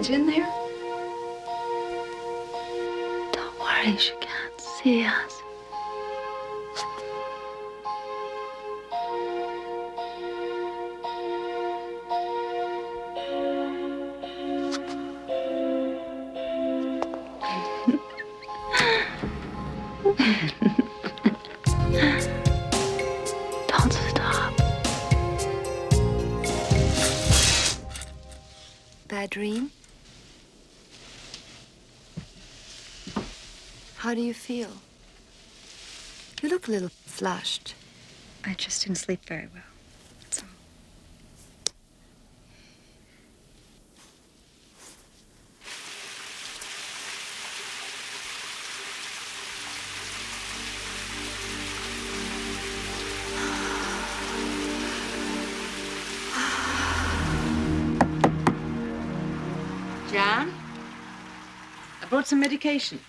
Kate in there? Don't worry, she can't see us. Don't stop. Bad dream? How do you feel? You look a little flushed. I just didn't sleep very well. That's all. Jan, I brought some medication.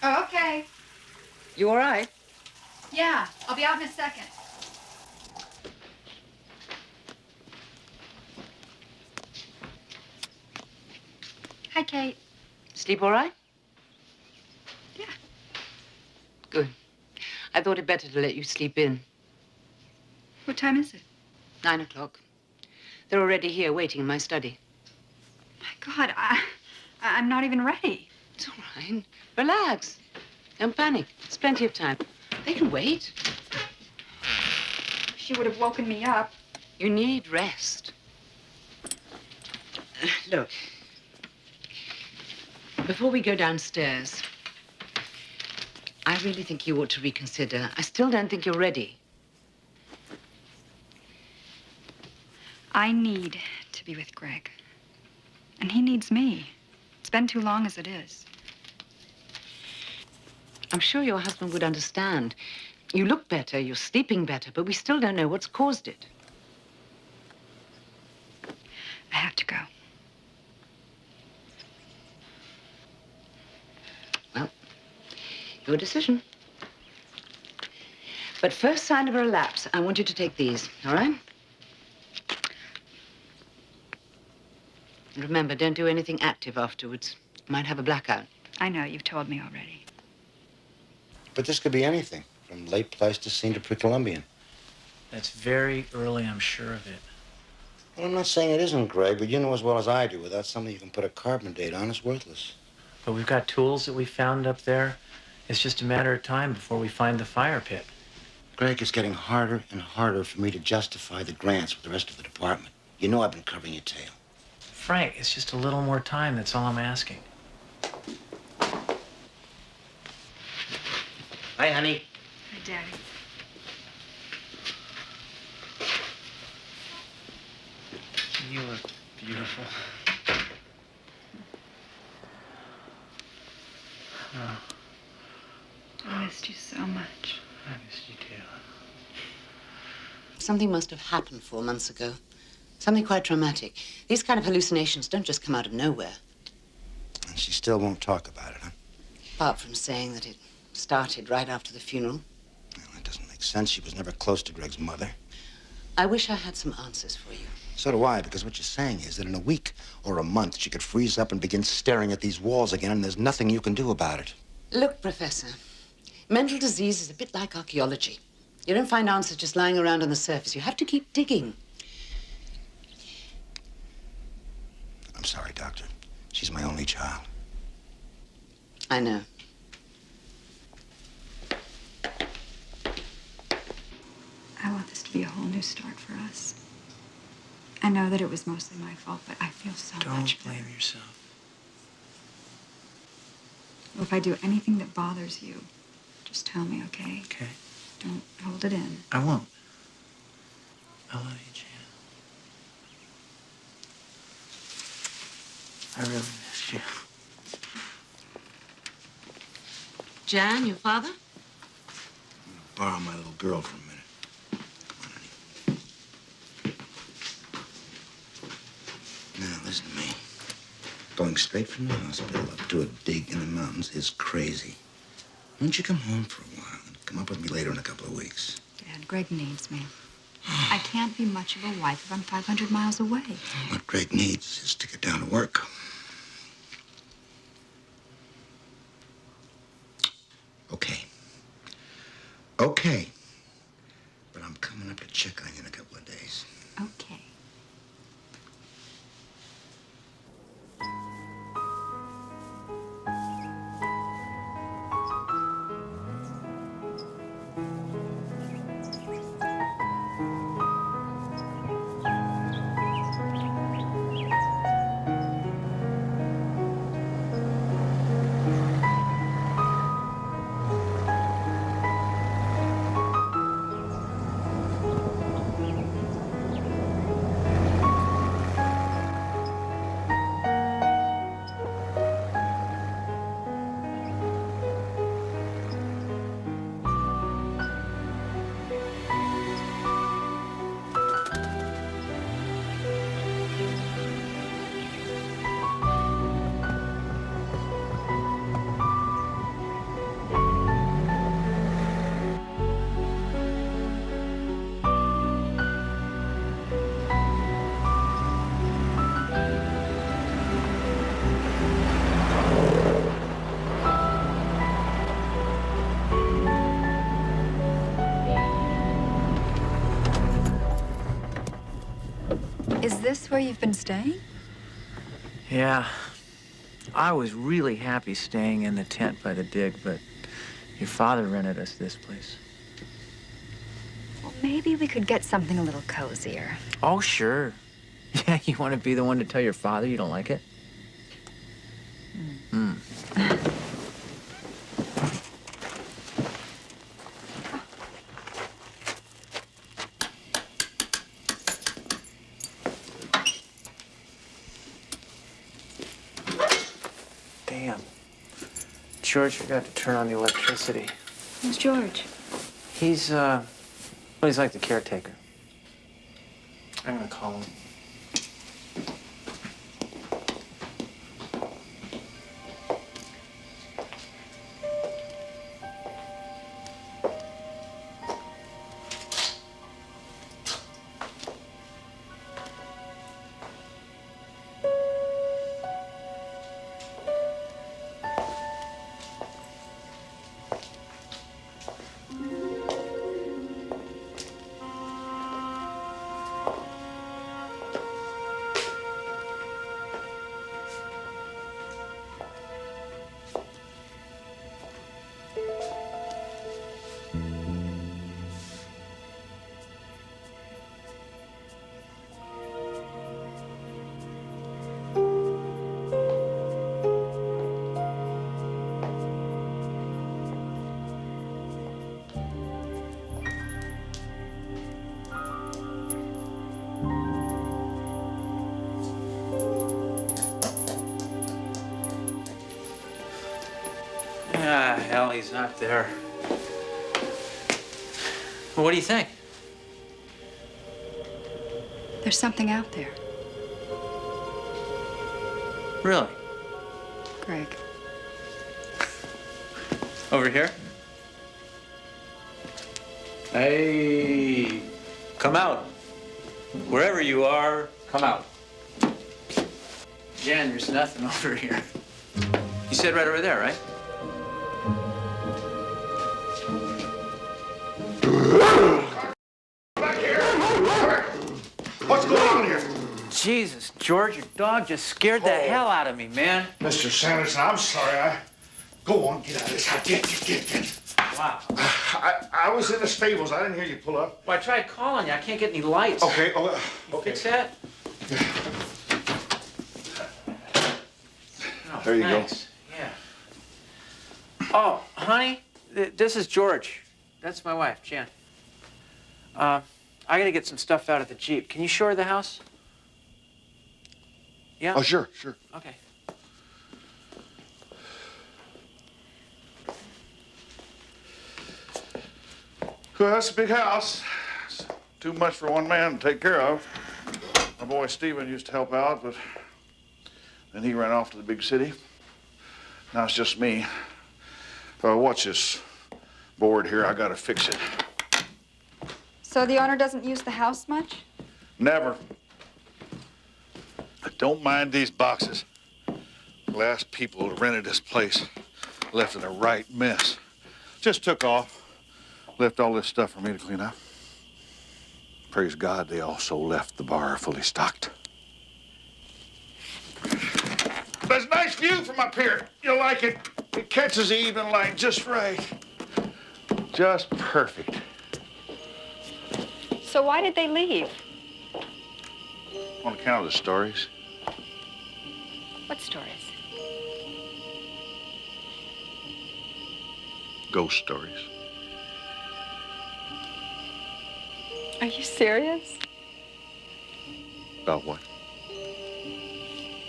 Oh, okay. You all right? Yeah, I'll be out in a second. Hi, Kate. Sleep all right? Yeah. Good. I thought it better to let you sleep in. What time is it? 9 o'clock. They're already here waiting in my study. My God, I'm not even ready. It's all right. Relax. Don't panic. There's plenty of time. They can wait. She would have woken me up. You need rest. Look, before we go downstairs, I really think you ought to reconsider. I still don't think you're ready. I need to be with Greg. And he needs me. It's been too long as it is. I'm sure your husband would understand. You look better, you're sleeping better, but we still don't know what's caused it. I have to go. Well, your decision. But first sign of a relapse, I want you to take these, all right? And remember, don't do anything active afterwards. You might have a blackout. I know, you've told me already. But this could be anything, from late Pleistocene to pre-Columbian. That's very early, I'm sure of it. Well, I'm not saying it isn't, Greg, but you know as well as I do, without something you can put a carbon date on, it's worthless. But we've got tools that we found up there. It's just a matter of time before we find the fire pit. Greg, it's getting harder and harder for me to justify the grants with the rest of the department. You know I've been covering your tail. Frank, it's just a little more time, that's all I'm asking. Hi, honey. Hi, Daddy. You look beautiful. Oh, I missed you so much. I missed you too. Something must have happened 4 months ago. Something quite traumatic. These kind of hallucinations don't just come out of nowhere. And she still won't talk about it, huh? Apart from saying that it started right after the funeral. Well, that doesn't make sense. She was never close to Greg's mother. I wish I had some answers for you. So do I, because what you're saying is that in a week or a month, she could freeze up and begin staring at these walls again, and there's nothing you can do about it. Look, Professor, mental disease is a bit like archaeology. You don't find answers just lying around on the surface. You have to keep digging. I'm sorry, Doctor. She's my only child. I know. I want this to be a whole new start for us. I know that it was mostly my fault, but I feel so much Don't better. blame yourself. Well, if I do anything that bothers you, just tell me, okay? Okay. Don't hold it in. I won't. I love you, Jan. I really miss you. Jan, your father? Borrow my little girl for a minute. Come on, honey. Now, listen to me. Going straight from the hospital up to a dig in the mountains is crazy. Why don't you come home for a while and come up with me later in a couple of weeks? Dad, Greg needs me. I can't be much of a wife if I'm 500 miles away. What Greg needs is to get down to work. Okay. But I'm coming up to check on you in a couple of days. Okay. Is this where you've been staying? Yeah. I was really happy staying in the tent by the dig, but your father rented us this place. Well, maybe we could get something a little cozier. Oh, sure. Yeah, you want to be the one to tell your father you don't like it? Damn. George forgot to turn on the electricity. Who's George? He's like the caretaker. I'm gonna call him. Ah, hell, he's not there. Well, what do you think? There's something out there, Really? Greg. Over here? Hey, come out. Wherever you are, come out. Jen, there's nothing over here. You said right over there, right? What's going on here? Jesus, George, your dog just scared the hell out of me, man. Mr. Sanderson, I'm sorry. Go on, get out of this house. Get. Wow. I was in the stables. I didn't hear you pull up. Well, I tried calling you. I can't get any lights. Okay, You okay. fix that? Oh, There you go. thanks. Yeah. Oh, honey, this is George. That's my wife, Jan. I gotta get some stuff out of the Jeep. Can you show her the house? Yeah? Oh, sure. Okay. Well, that's a big house. It's too much for one man to take care of. My boy Steven used to help out, but then he ran off to the big city. Now it's just me. Watch this board here. I gotta fix it. So the owner doesn't use the house much? Never. I don't mind these boxes. The last people who rented this place left in a right mess. Just took off. left all this stuff for me to clean up. Praise God, they also left the bar fully stocked. There's a nice view from up here. You'll like it. It catches the evening light just right. Just perfect. So why did they leave? On account of the stories. What stories? Ghost stories. Are you serious? About what?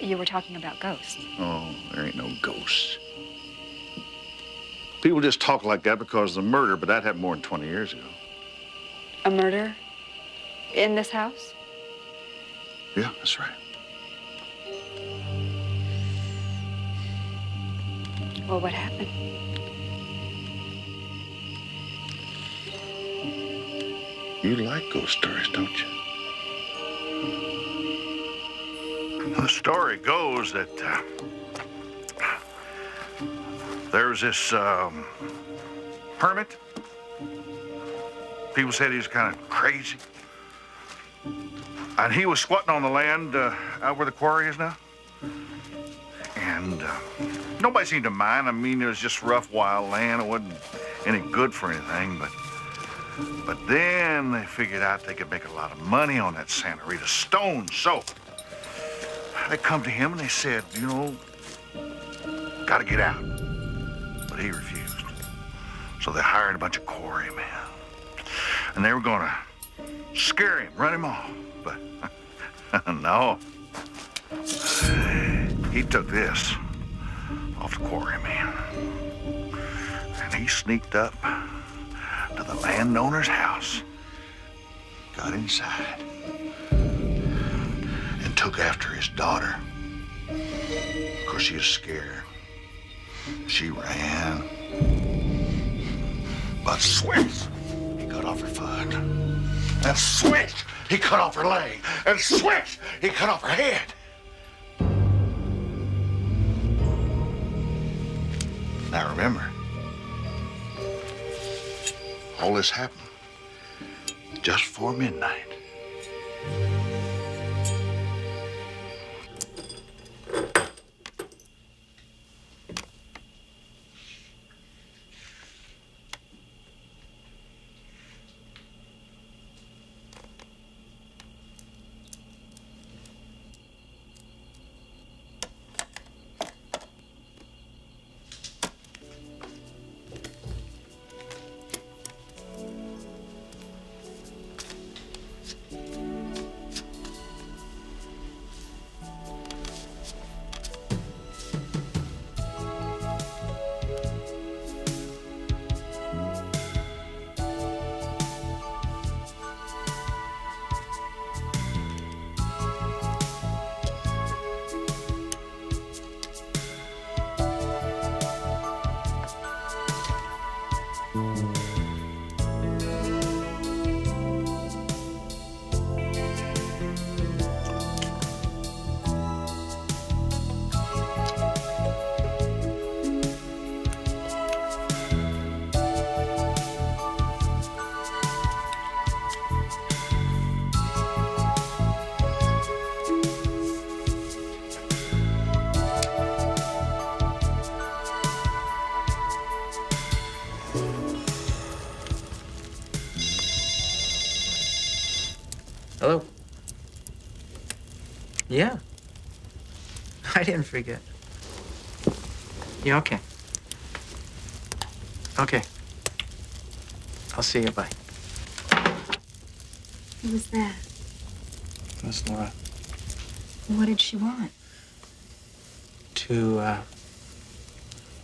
You were talking about ghosts. Oh, there ain't no ghosts. People just talk like that because of the murder, but that happened more than 20 years ago. A murder? In this house? Yeah, that's right. Well, what happened? You like ghost stories, don't you? The story goes that there was this hermit. People said he was kind of crazy. And he was squatting on the land out where the quarry is now. And nobody seemed to mind. I mean, it was just rough, wild land. It wasn't any good for anything, but then they figured out they could make a lot of money on that Santa Rita stone. So they come to him and they said, you know, gotta get out. But he refused. So they hired a bunch of quarrymen. And they were gonna scare him, run him off. But no. He took this off the quarryman. And he sneaked up to the landowner's house, got inside, and took after his daughter. Of course, she was scared. She ran. But switch, he cut off her foot. And switch, he cut off her leg. And switch, he cut off her head. Now remember, all this happened just before midnight. Hello? Yeah. I didn't forget. Yeah, okay. Okay. I'll see you. Bye. Who was that? Miss Laura. What did she want? To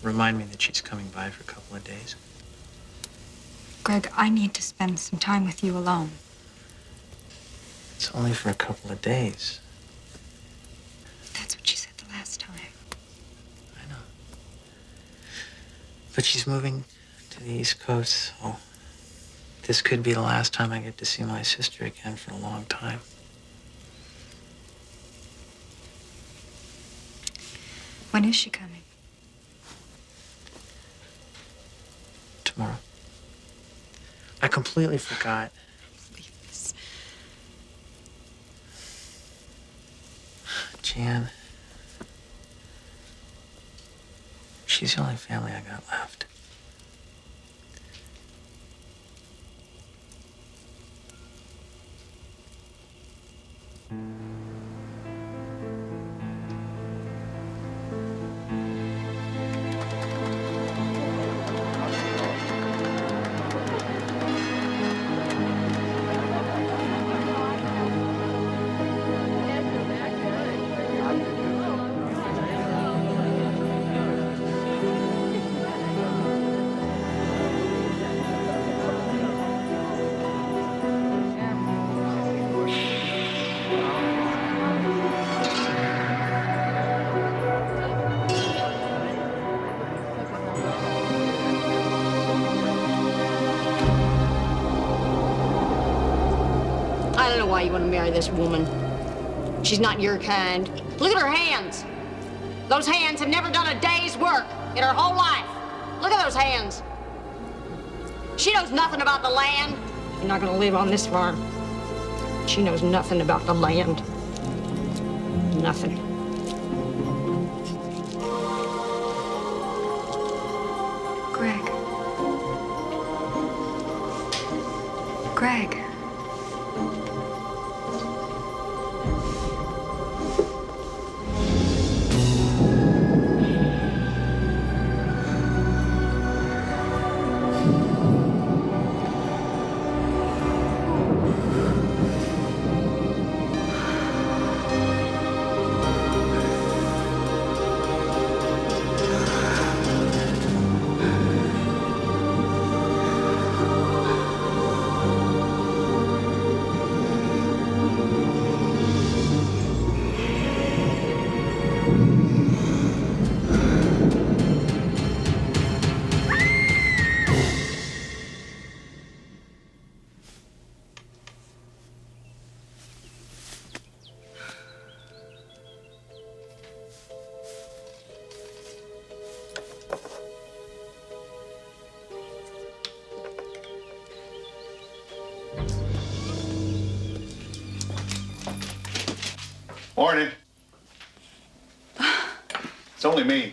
remind me that she's coming by for a couple of days. Greg, I need to spend some time with you alone. It's only for a couple of days. That's what she said the last time. I know. But she's moving to the East Coast, so this could be the last time I get to see my sister again for a long time. When is she coming? Tomorrow. I completely forgot. Jan. She's the only family I got left. I don't know why you want to marry this woman. She's not your kind. Look at her hands. Those hands have never done a day's work in her whole life. Look at those hands. She knows nothing about the land. You're not going to live on this farm. She knows nothing about the land. Nothing. Greg. Greg. Morning. It's only me.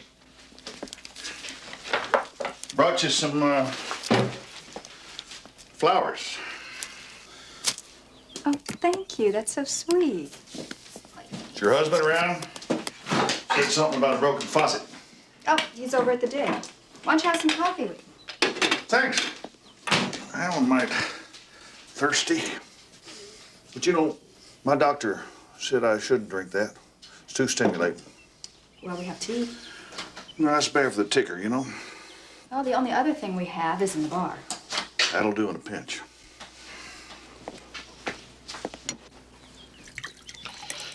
Brought you some flowers. Oh, thank you. That's so sweet. Is your husband around? Said something about a broken faucet. Oh, he's over at the dig. Why don't you have some coffee with me? Thanks. I'm might thirsty. But you know, my doctor said I shouldn't drink that. It's too stimulating. Well, we have tea. No, that's bad for the ticker, you know? Well, the only other thing we have is in the bar. That'll do in a pinch.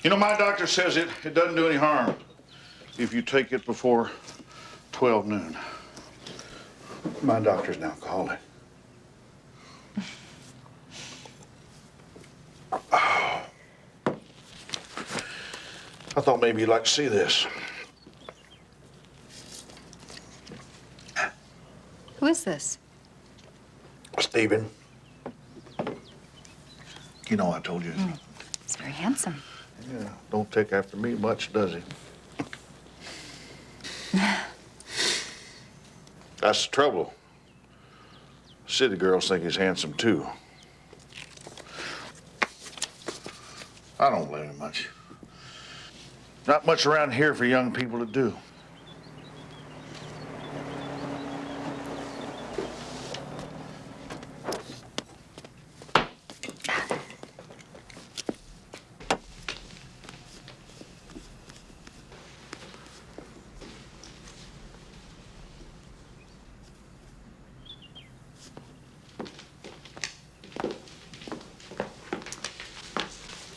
You know, my doctor says it doesn't do any harm if you take it before 12 noon. My doctor's an alcoholic. I thought maybe you'd like to see this. Who is this? Stephen. You know I told you. He's very handsome. Yeah, don't take after me much, does he? That's the trouble. City girls think he's handsome, too. I don't blame him much. Not much around here for young people to do.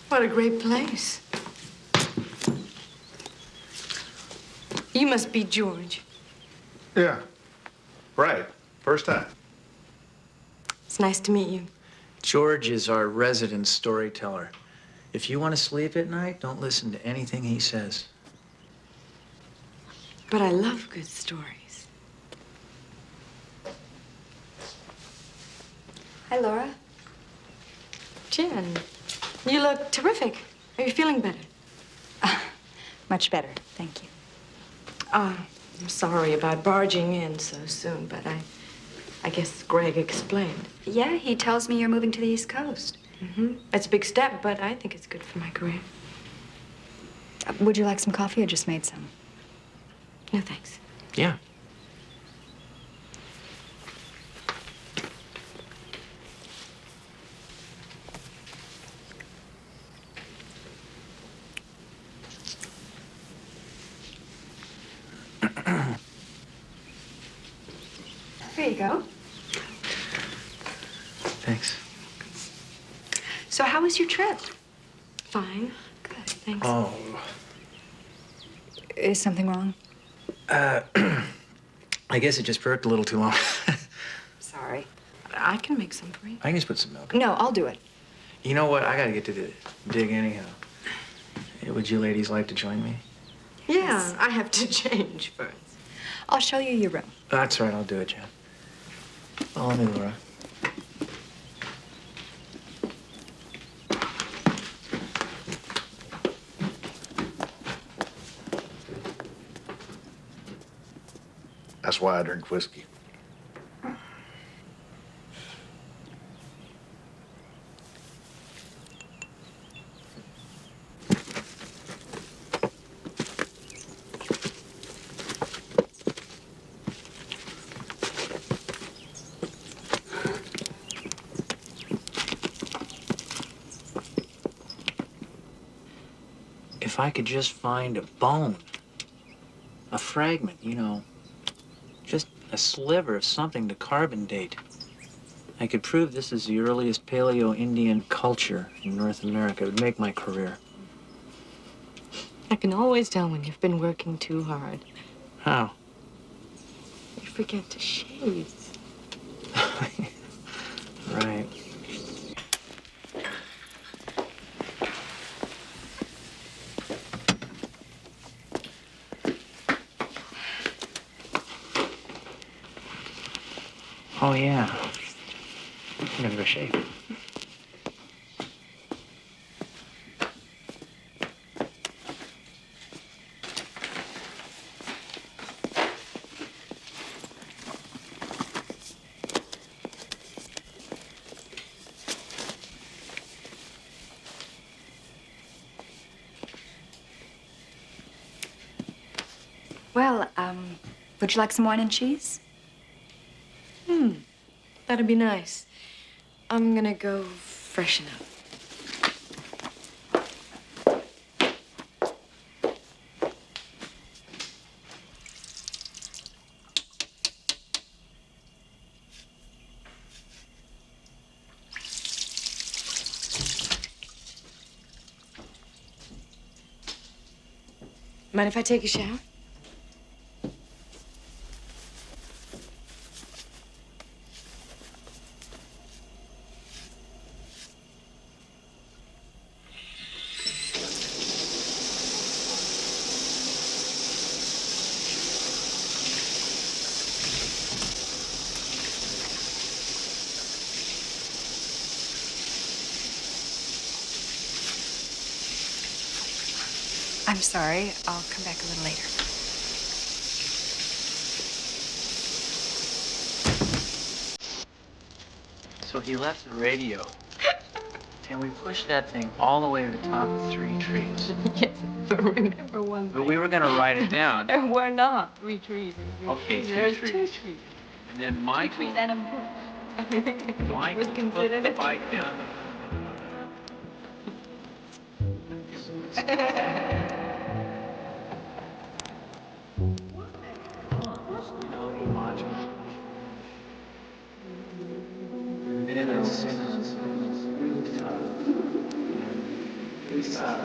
What a great place. You must be George. Yeah, right. First time. It's nice to meet you. George is our resident storyteller. If you want to sleep at night, don't listen to anything he says. But I love good stories. Hi, Laura. Jen, you look terrific. Are you feeling better? Much better, thank you. I'm sorry about barging in so soon, but I guess Greg explained. Yeah, he tells me you're moving to the East Coast. It's a big step, but I think it's good for my career. Would you like some coffee? I just made some. No, thanks. Yeah. Here you go. Thanks. So how was your trip? Fine. Good. Thanks. Oh. Is something wrong? I guess it just perked a little too long. Sorry. I can make some for you. I can just put some milk in. No, I'll do it. You know what? I gotta get to the dig anyhow. Would you ladies like to join me? Yeah, I have to change first. I'll show you your room. That's right, I'll do it, Jen. Follow me, Laura. That's why I drink whiskey. If I could just find a bone, a fragment, you know, just a sliver of something to carbon date, I could prove this is the earliest Paleo-Indian culture in North America. It would make my career. I can always tell when you've been working too hard. How? You forget to shave. Right. Oh, yeah. I'm gonna go shave. Well, would you like some wine and cheese? That'd be nice. I'm gonna go freshen up. Mind if I take a shower? I'm sorry. I'll come back a little later. So he left the radio, and we pushed that thing all the way to the top of 3 trees. Yes, but remember one But we were gonna write it down. There were not 3 trees. Okay, 3 There's trees. 2 trees. And then Michael, And a brook. Michael was put considered the a bike down. You know, he watched me. And then it's rooftop.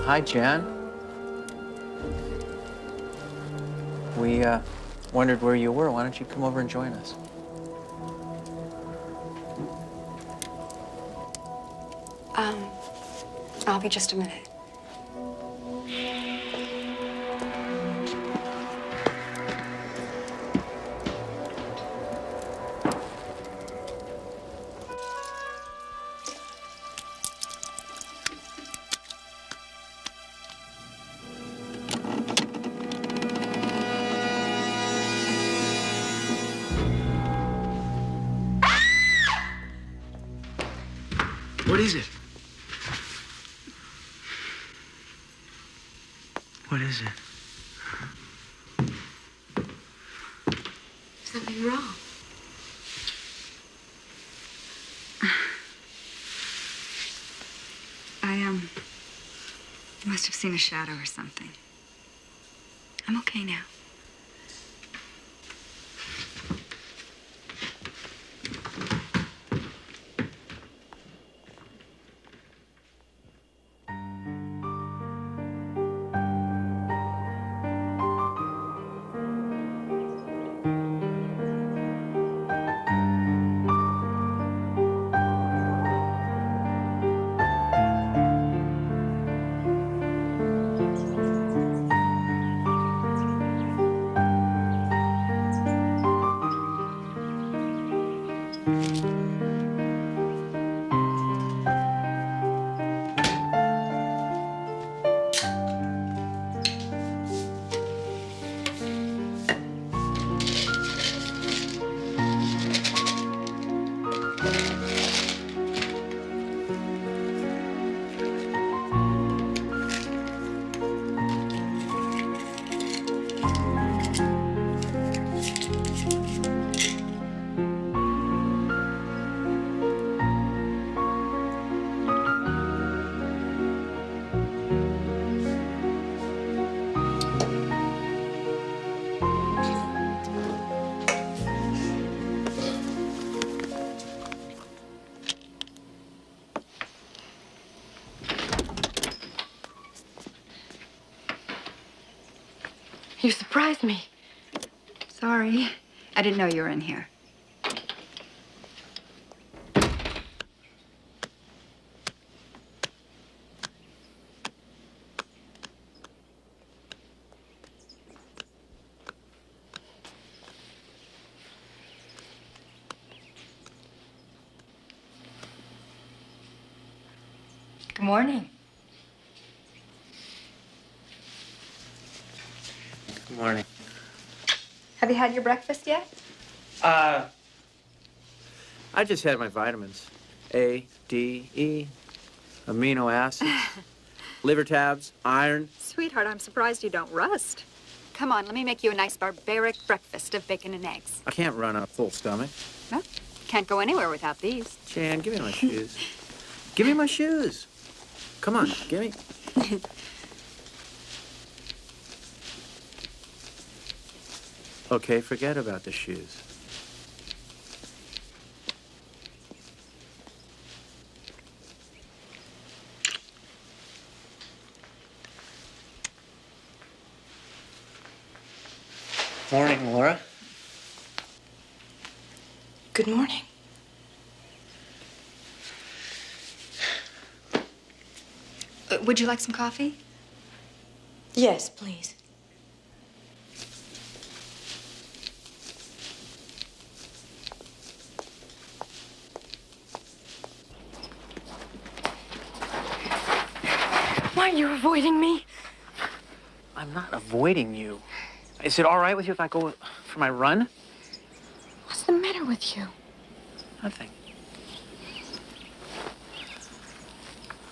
Hi, Jan. We wondered where you were. Why don't you come over and join us? I'll be just a minute. What is it? What is it? Something wrong. I must have seen a shadow or something. I'm okay now. You surprised me. Sorry. I didn't know you were in here. Good morning. Good morning. Have you had your breakfast yet? I just had my vitamins. A, D, E, amino acids, liver tabs, iron. Sweetheart, I'm surprised you don't rust. Come on, let me make you a nice barbaric breakfast of bacon and eggs. I can't run on a full stomach. No, can't go anywhere without these. Jan, give me my shoes. Give me my shoes. Come on, give me. Okay, forget about the shoes. Morning, Laura. Good morning. Would you like some coffee? Yes, please. Why are you avoiding me? I'm not avoiding you. Is it all right with you if I go for my run? What's the matter with you? Nothing.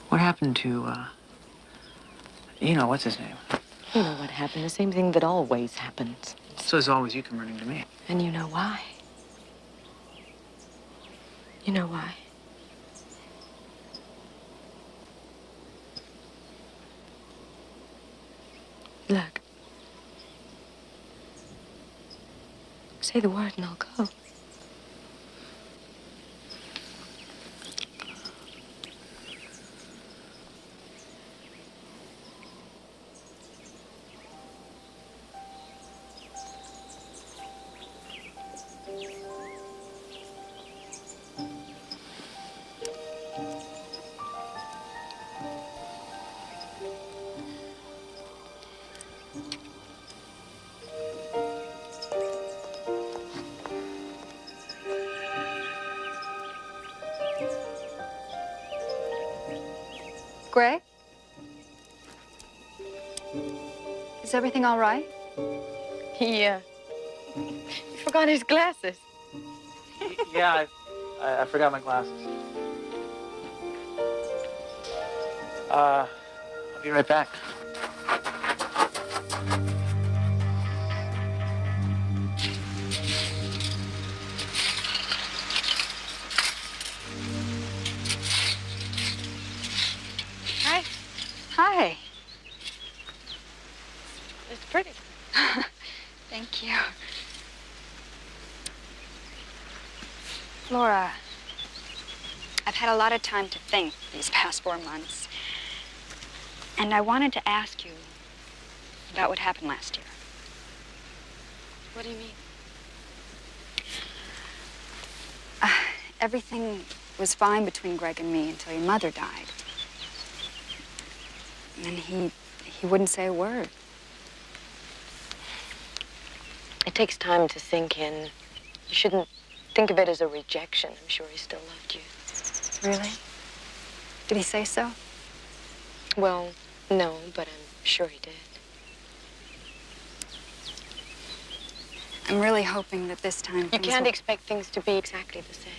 What happened to, what's his name? You know what happened, the same thing that always happens. So as always, you come running to me. And you know why? You know why? Look. Say the word and I'll go. Greg? Is everything all right? He forgot his glasses. Yeah, I forgot my glasses. I'll be right back. Hi. Hi. It's pretty. Thank you. Laura, I've had a lot of time to think these past 4 months. And I wanted to ask you about what happened last year. What do you mean? Everything was fine between Greg and me until your mother died. And he wouldn't say a word. It takes time to sink in. You shouldn't think of it as a rejection. I'm sure he still loved you. Really? Did he say so? Well, no, but I'm sure he did. I'm really hoping that this time You things can't will- expect things to be exactly the same.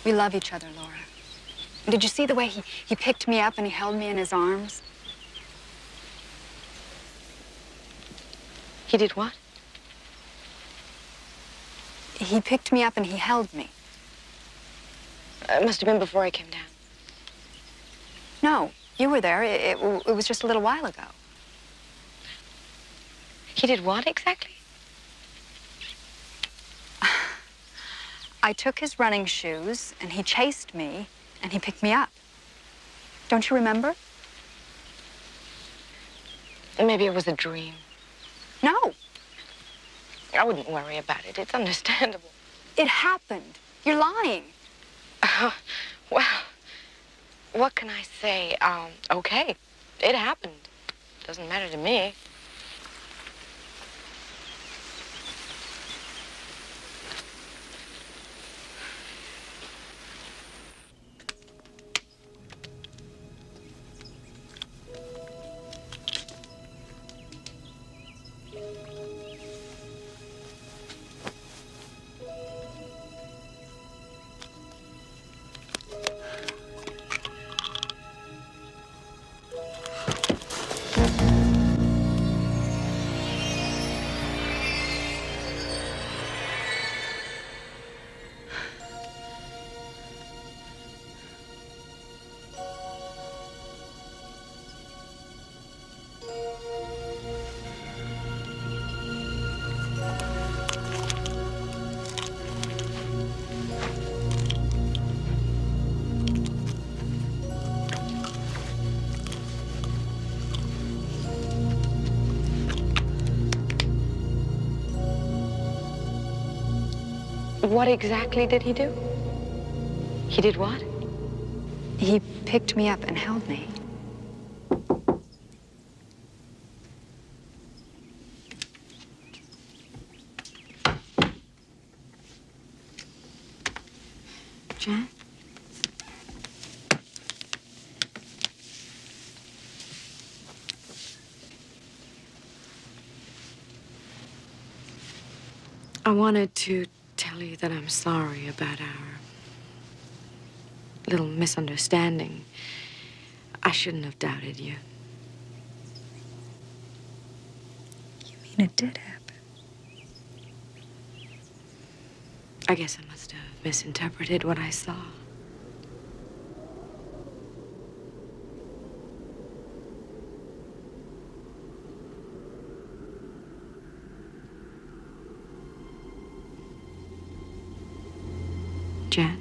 We love each other, Laura. Did you see the way he picked me up and he held me in his arms? He did what? He picked me up and he held me. It must have been before I came down. No, you were there. It was just a little while ago. He did what exactly? I took his running shoes and he chased me and he picked me up. Don't you remember? Maybe it was a dream. No, I wouldn't worry about it. It's understandable. it happened. You're lying. Well, what can I say? Okay, it happened. Doesn't matter to me. What exactly did he do? He did what? He picked me up and held me. Jan? I wanted to tell you that I'm sorry about our little misunderstanding. I shouldn't have doubted you. You mean it did happen? I guess I must have misinterpreted what I saw. Jan?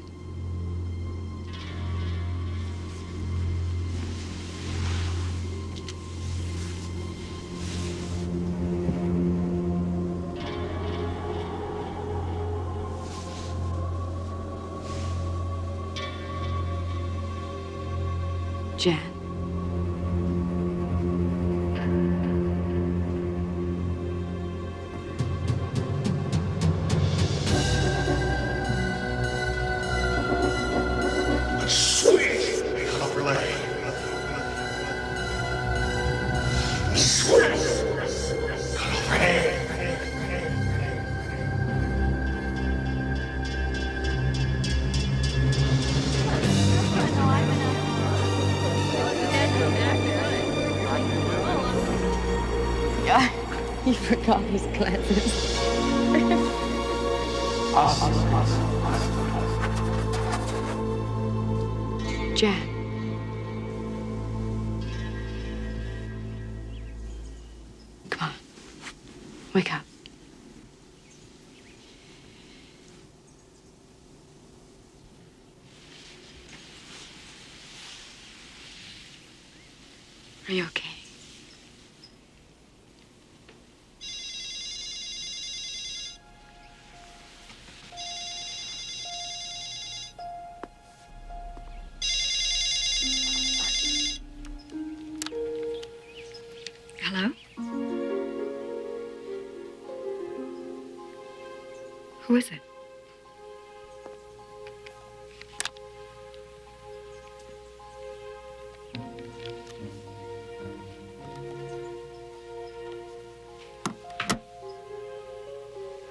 Jan? He forgot his glasses. Jack. Come on. Wake up. Are you okay? Hello? Who is it?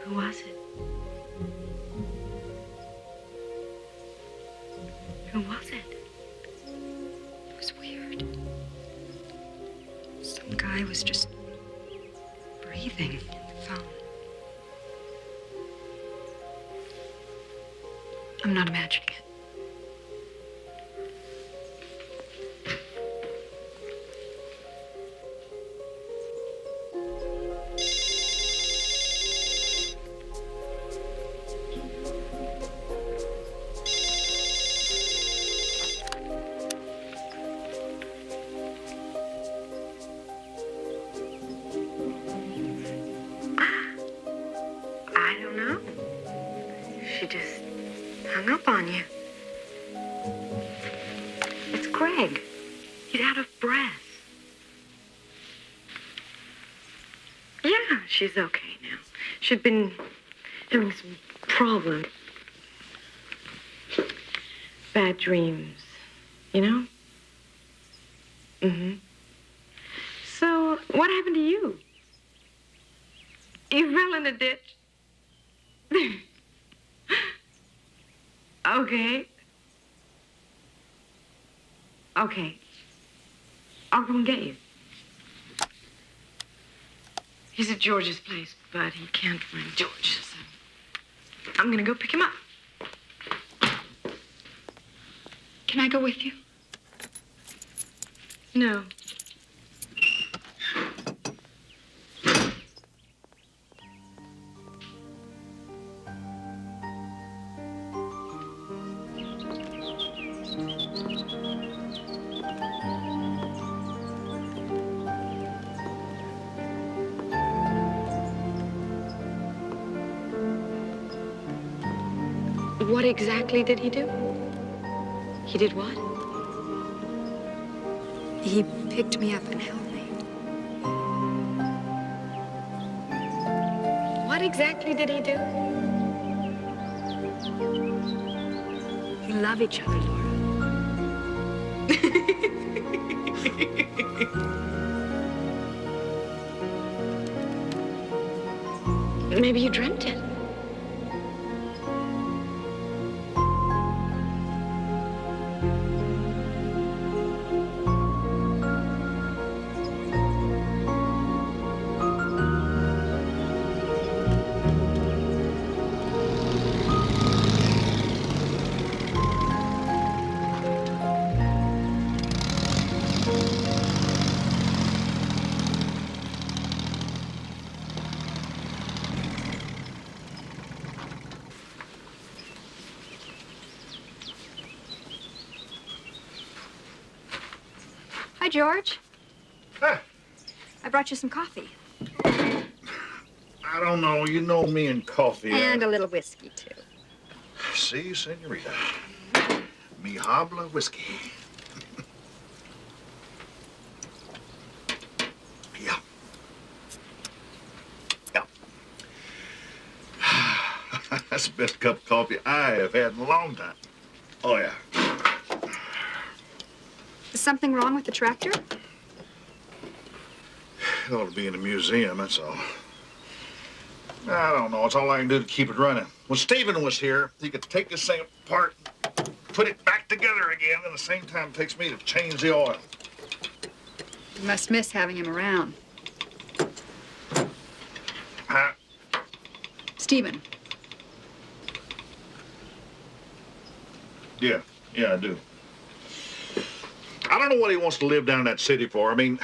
Who was it? Who was it? It was weird. Some guy was just breathing in the phone. I'm not imagining it. I don't know. She just hung up on you. It's Greg. He's out of breath. Yeah, she's okay now. She'd been having some problems. Bad dreams, you know? Mm-hmm. So, what happened to you? You fell in a ditch? Okay. Okay. I'll come get you. He's at George's place, but he can't find George, so I'm gonna go pick him up. Can I go with you? No. What exactly did he do? He did what? He picked me up and held me. What exactly did he do? We love each other, Laura. Maybe you dreamt it. Hi, George. Huh. I brought you some coffee. I don't know. You know me and coffee. And a little whiskey, too. See, senorita. Mi habla whiskey. Yeah. Yeah. That's the best cup of coffee I have had in a long time. Oh, yeah. Is something wrong with the tractor? It ought to be in a museum, that's all. I don't know. It's all I can do to keep it running. When Stephen was here, he could take this thing apart, put it back together again, and at the same time it takes me to change the oil. You must miss having him around. Stephen. Yeah, I do. I don't know what he wants to live down in that city for. I mean,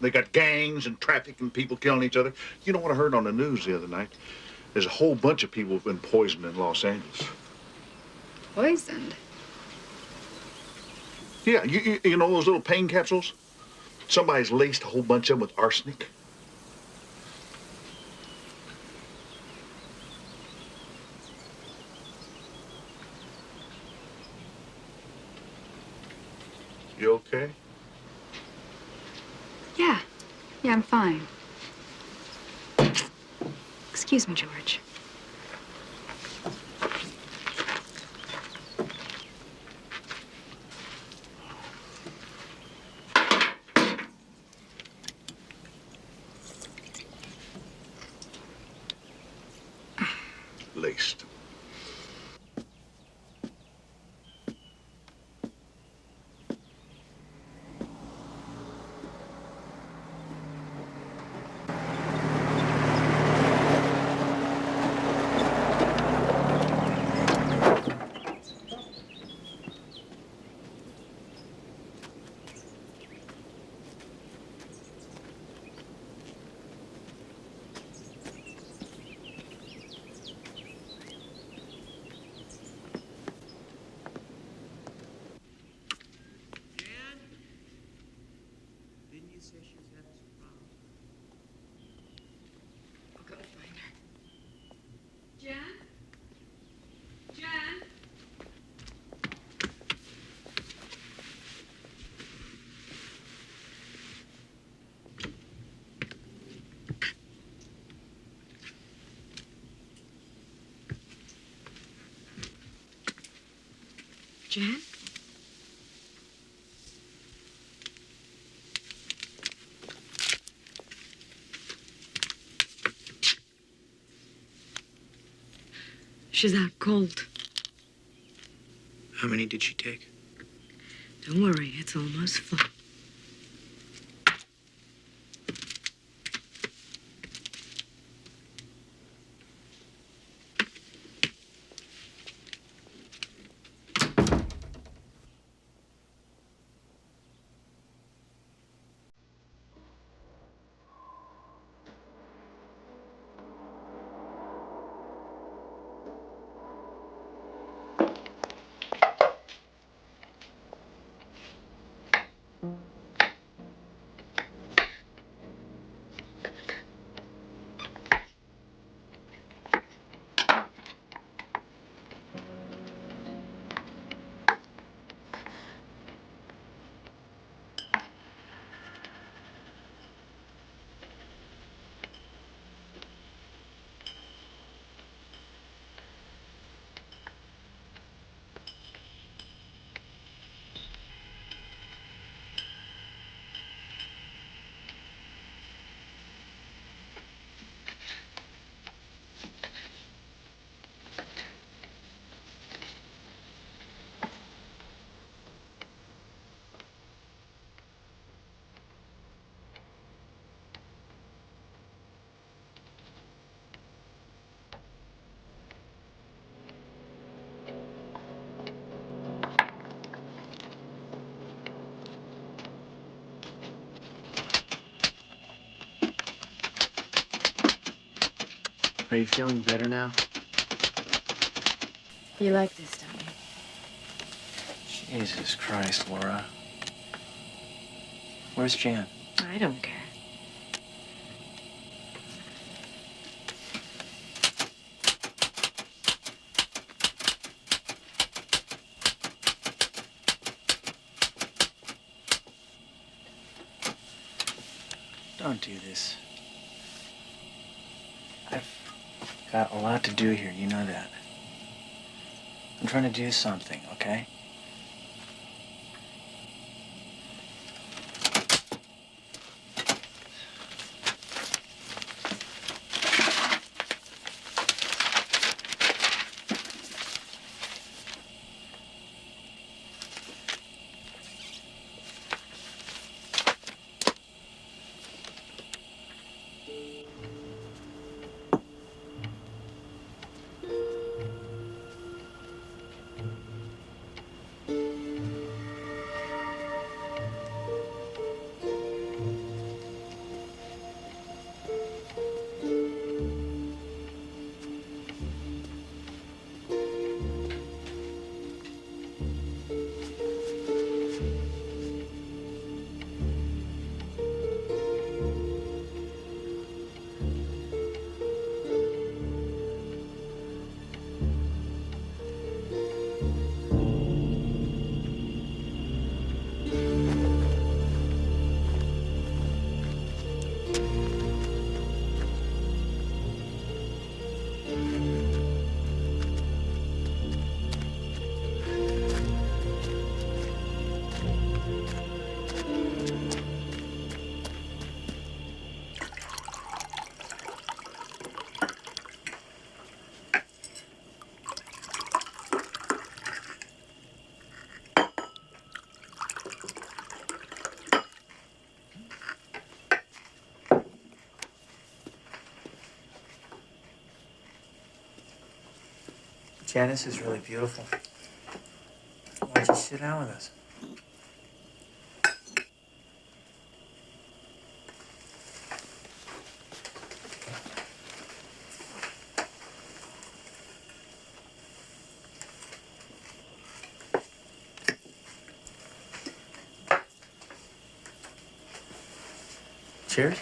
they got gangs and traffic and people killing each other. You know what I heard on the news the other night? There's a whole bunch of people who've been poisoned in Los Angeles. Poisoned? Yeah, you know those little pain capsules? Somebody's laced a whole bunch of them with arsenic. You okay? Yeah, I'm fine. Excuse me, George. Laced. Jan? She's out cold. How many did she take? Don't worry, it's almost full. Are you feeling better now? You like this, don't you? Jesus Christ, Laura. Where's Jan? I don't care. Don't do this. I've got a lot to do here, you know that. I'm trying to do something, okay? Janice is really beautiful. Why don't you sit down with us? Cheers.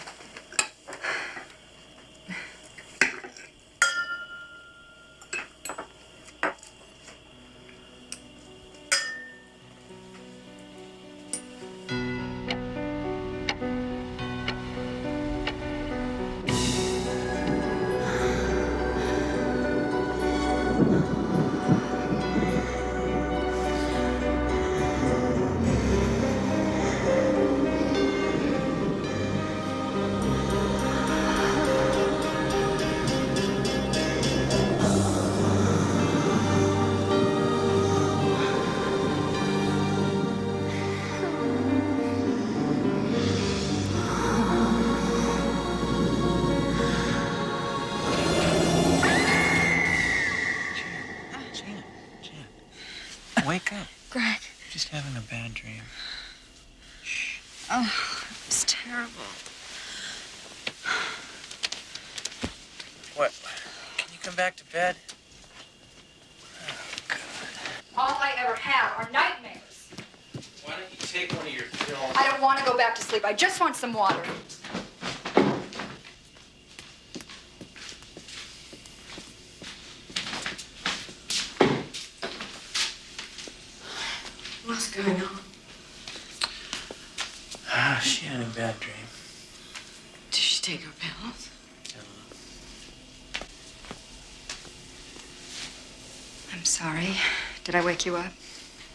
Wake up. Greg. I'm just having a bad dream. Oh, it's terrible. What? Can you come back to bed? All I ever have are nightmares. Why don't you take one of your pills? I don't want to go back to sleep. I just want some water. What's going on? She had a bad dream. Did she take her pills? I'm sorry. Did I wake you up?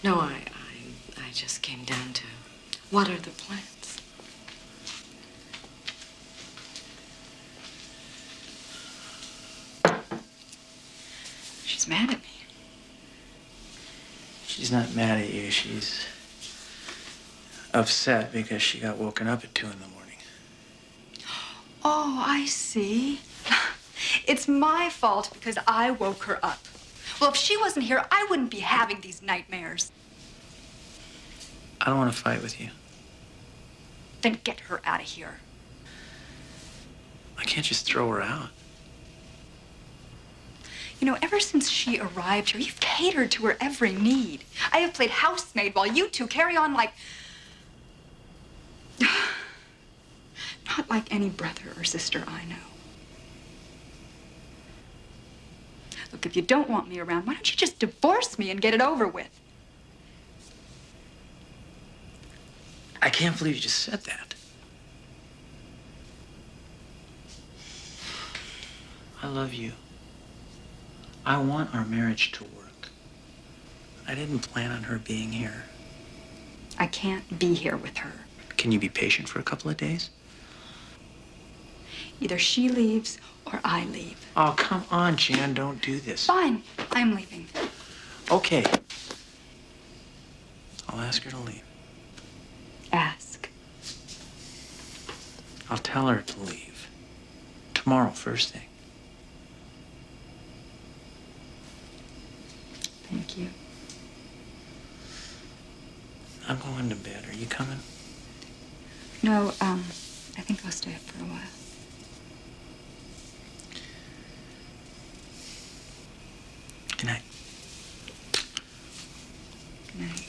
No, I just came down to water the plants. She's mad at me. She's not mad at you. She's upset because she got woken up at 2 in the morning. Oh, I see. It's my fault because I woke her up. Well, if she wasn't here, I wouldn't be having these nightmares. I don't want to fight with you. Then get her out of here. I can't just throw her out. You know, ever since she arrived here, you've catered to her every need. I have played housemaid while you two carry on like... Not like any brother or sister I know. Look, if you don't want me around, why don't you just divorce me and get it over with? I can't believe you just said that. I love you. I want our marriage to work. I didn't plan on her being here. I can't be here with her. Can you be patient for a couple of days? Either she leaves or I leave. Oh, come on, Jan, don't do this. Fine, I'm leaving. Okay. I'll ask her to leave. Ask. I'll tell her to leave. Tomorrow, first thing. Thank you. I'm going to bed. Are you coming? No, I think I'll stay up for a while. Good night. Good night.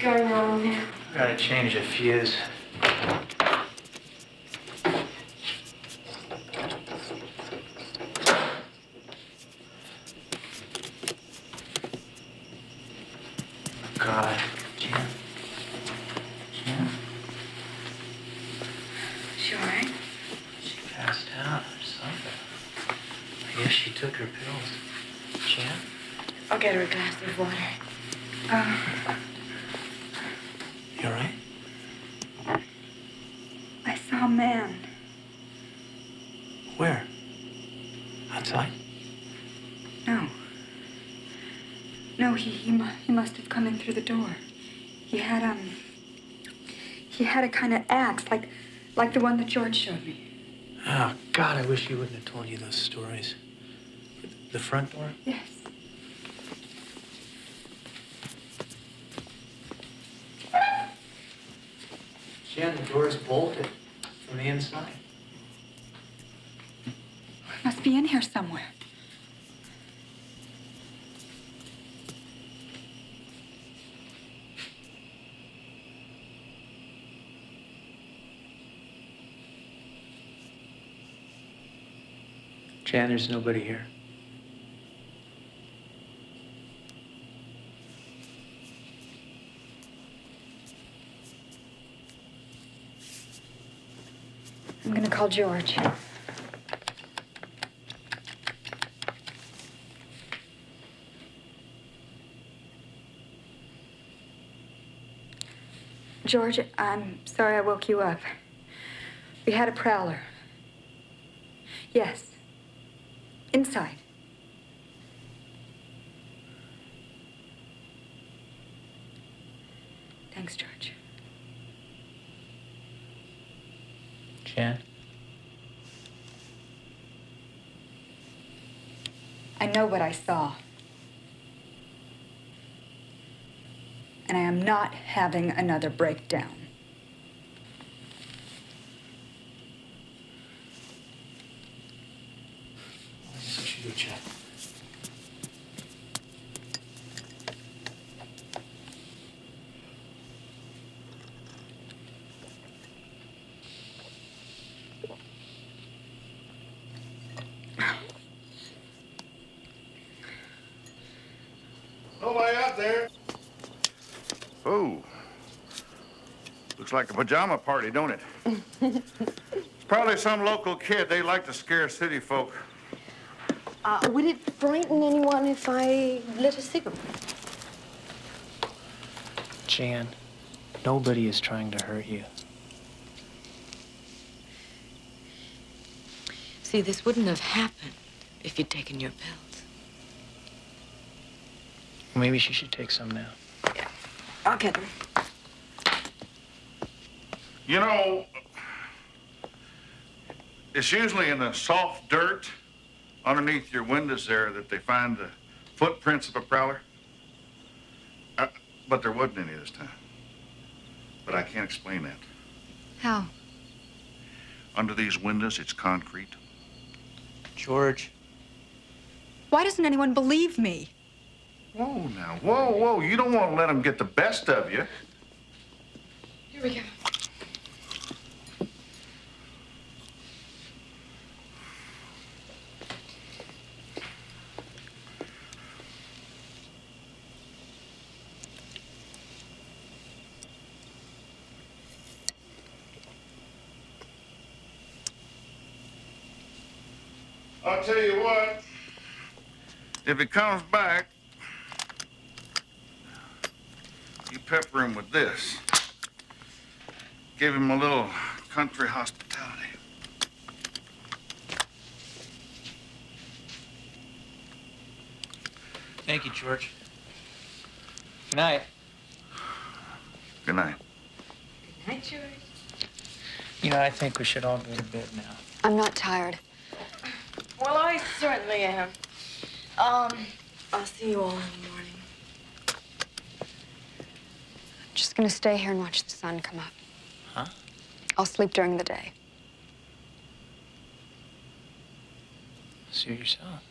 going on here? Gotta change a fuse. God, Jan. Jan. She all right? She passed out or something. I guess she took her pills. Jan? I'll get her a glass of water. You all right? I saw a man. Where? Outside? No. No, he must have come in through the door. He had a kind of axe, like the one that George showed me. Oh, God, I wish he wouldn't have told you those stories. The front door? Yes. Jan, the door's bolted from the inside. It must be in here somewhere. Jan, there's nobody here. I'm gonna call George. George, I'm sorry I woke you up. We had a prowler. Yes. Inside. Thanks, George. Jan? I know what I saw. And I am not having another breakdown. I guess I should go check. Nobody out there. Oh. Looks like a pajama party, don't it? It's probably some local kid. They like to scare city folk. Would it frighten anyone if I lit a cigarette? Jan, nobody is trying to hurt you. See, this wouldn't have happened if you'd taken your pills. Maybe she should take some now. I'll get them. You know, it's usually in the soft dirt underneath your windows there that they find the footprints of a prowler. But there wasn't any this time. But I can't explain that. How? Under these windows, it's concrete. George. Why doesn't anyone believe me? Whoa, now, whoa. You don't want to let them get the best of you. Here we go. I'll tell you what, if he comes back, you pepper him with this. Give him a little country hospitality. Thank you, George. Good night. Good night. Good night, George. You know, I think we should all go to bed now. I'm not tired. Well, I certainly am. I'll see you all in the morning. I'm just gonna stay here and watch the sun come up. Huh? I'll sleep during the day. Suit yourself.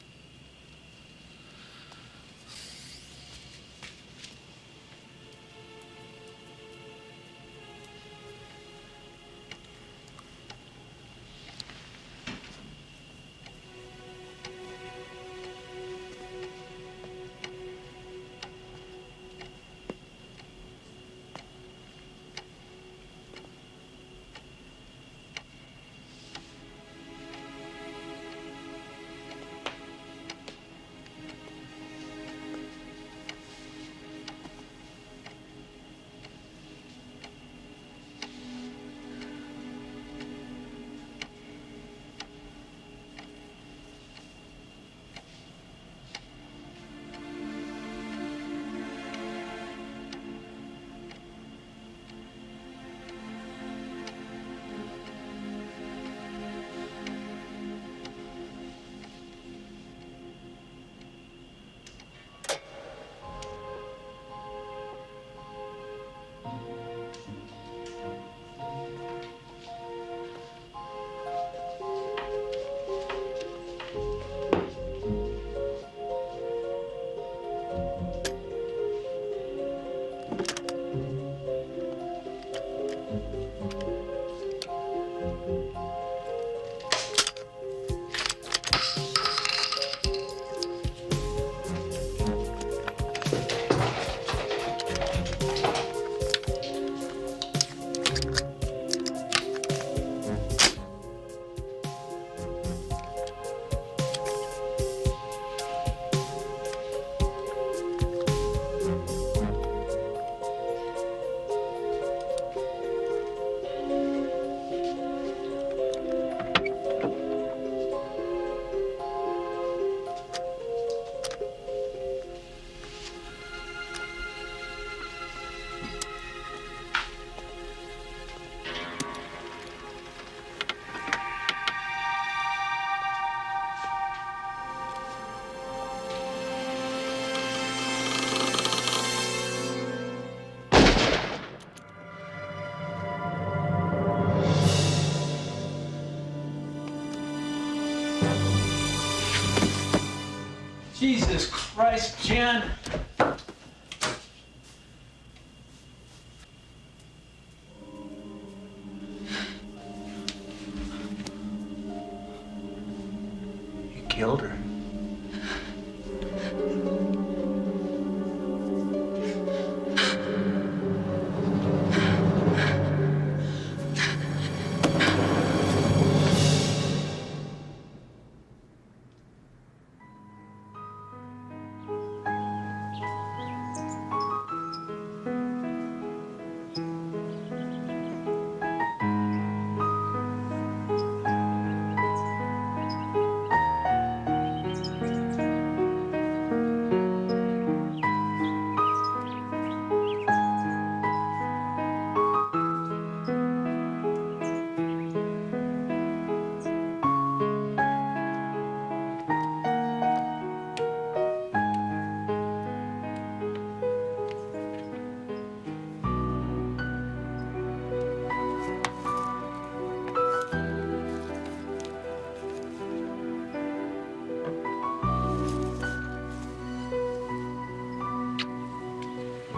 Jesus Christ, Jen. You killed her.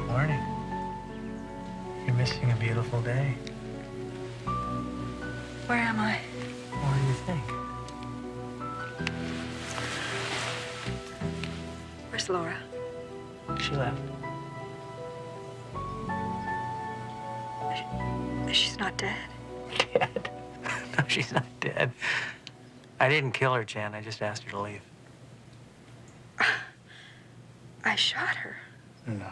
Morning. You're missing a beautiful day. Where am I? What do you think? Where's Laura? She left. She's not dead. Dead? No, she's not dead. I didn't kill her, Jan. I just asked her to leave. I shot her. No.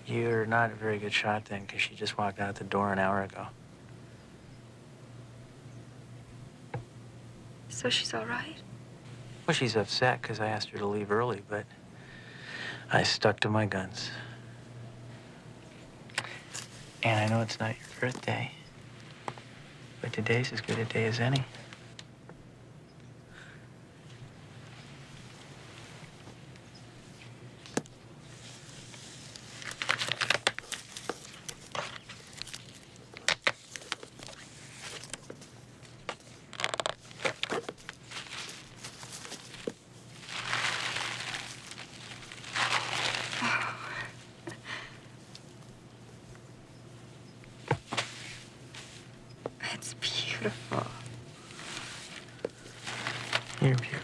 You're not a very good shot then, because she just walked out the door an hour ago. So she's all right? Well, she's upset because I asked her to leave early, but I stuck to my guns. And I know it's not your birthday, but today's as good a day as any. It's beautiful. You're beautiful.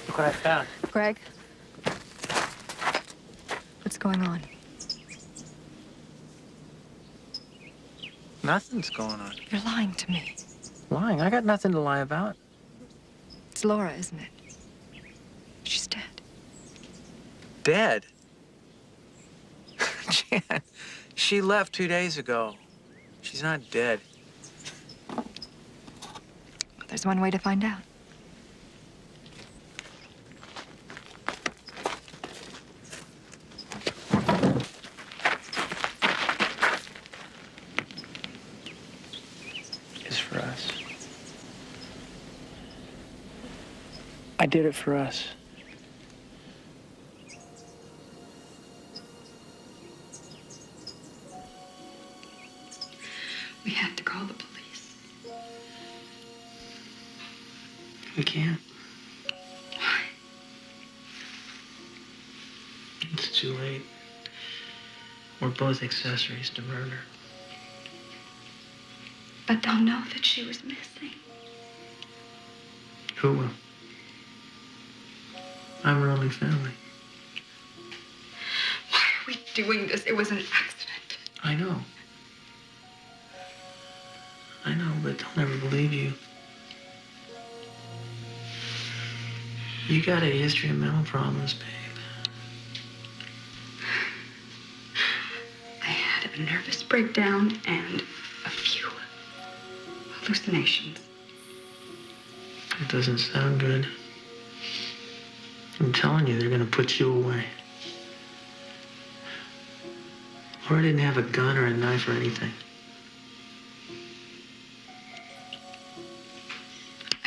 Look what I found. Greg? What's going on? Nothing's going on. You're lying to me. Lying? I got nothing to lie about. It's Laura, isn't it? She's dead. Dead? Jan, she left 2 days ago. She's not dead. There's one way to find out. I did it for us. We have to call the police. We can't. Why? It's too late. We're both accessories to murder. But they'll know that she was missing. Who will? I'm her only family. Why are we doing this? It was an accident. I know. I know, but they'll never believe you. You got a history of mental problems, babe. I had a nervous breakdown and a few hallucinations. It doesn't sound good. I'm telling you, they're gonna put you away. Laura didn't have a gun or a knife or anything.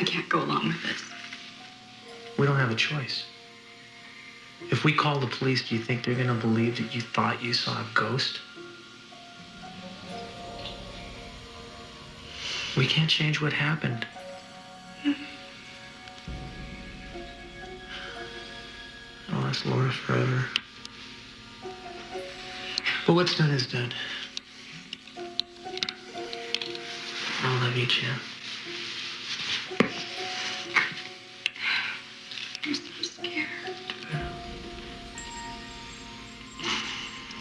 I can't go along with this. We don't have a choice. If we call the police, do you think they're gonna believe that you thought you saw a ghost? We can't change what happened. I'll ask Laura forever. But what's done is done. I love you, Jen. I'm so scared.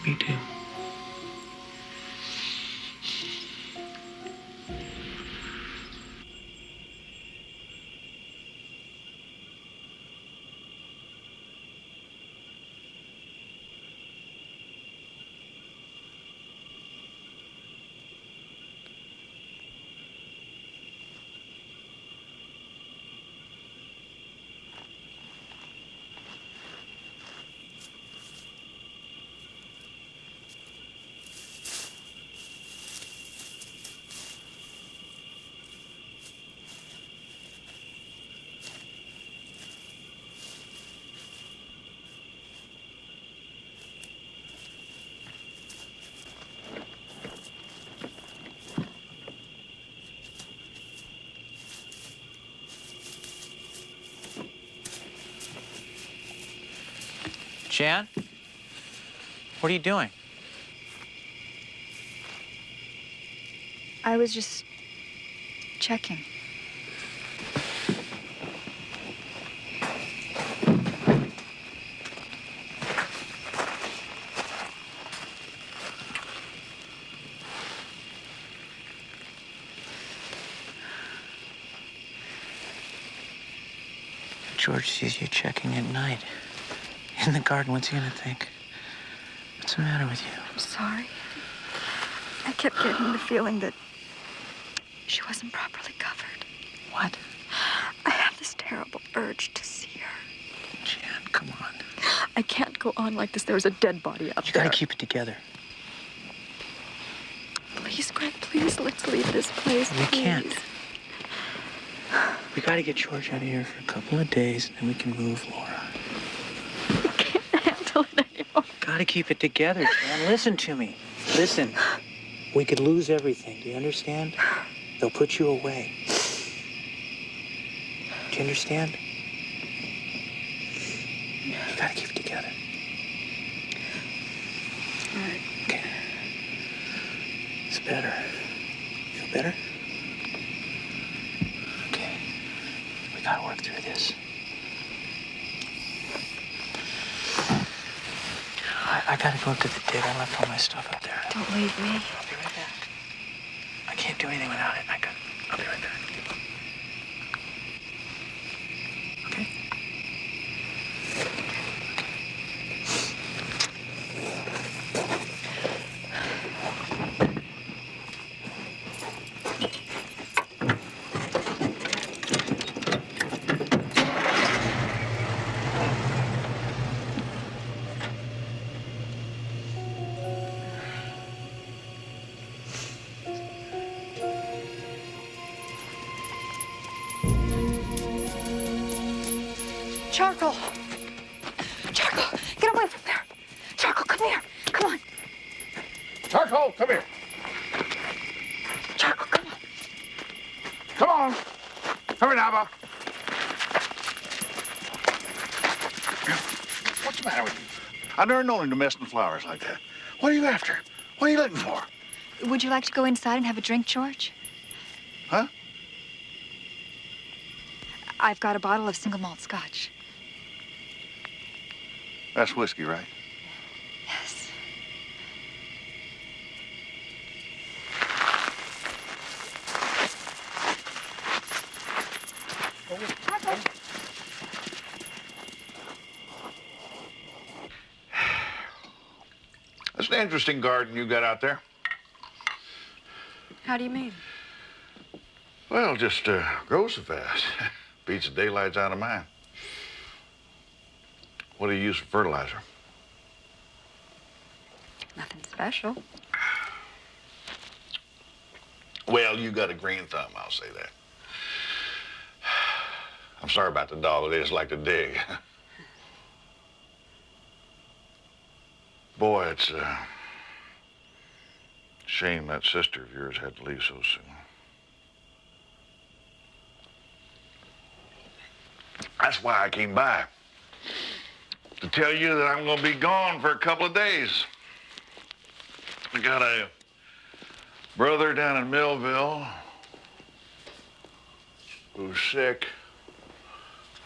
Me too. Jan? What are you doing? I was just checking. George sees you checking at night. In the garden, what's he gonna think? What's the matter with you? I'm sorry. I kept getting the feeling that she wasn't properly covered. What? I have this terrible urge to see her. Jan, come on. I can't go on like this. There's a dead body up You there. gotta keep it together. Please, Greg, please, let's leave this place. We can't. please. We gotta get George out of here for a couple of days, and then we can move Laura. I can't handle it anymore. Gotta keep it together, Jan. Listen to me. Listen. We could lose everything. Do you understand? They'll put you away. Do you understand? You gotta keep it together. All right. Okay. It's better. Feel better? Okay. We gotta work through this. I gotta go up to the dig. I left all my stuff up there. Don't leave me. I'll be right back. I can't do anything without it. I'll be right back. Okay? Charcoal! Charcoal, get away from there! Charcoal, come here! Come on! Charcoal, come here. Charcoal, come on! Come on. Come here, Nava. What's the matter with you? I've never known him to mess in flowers like that. What are you after? What are you looking for? Would you like to go inside and have a drink, George? Huh? I've got a bottle of single malt scotch. That's whiskey, right? Yes. That's an interesting garden you got out there. How do you mean? Well, just grows so fast. Beats the daylights out of mine. What do you use for fertilizer? Nothing special. Well, you got a green thumb, I'll say that. I'm sorry about the dog. They just like to dig. Boy, it's a shame that sister of yours had to leave so soon. That's why I came by. To tell you that I'm going to be gone for a couple of days. I got a brother down in Millville who's sick.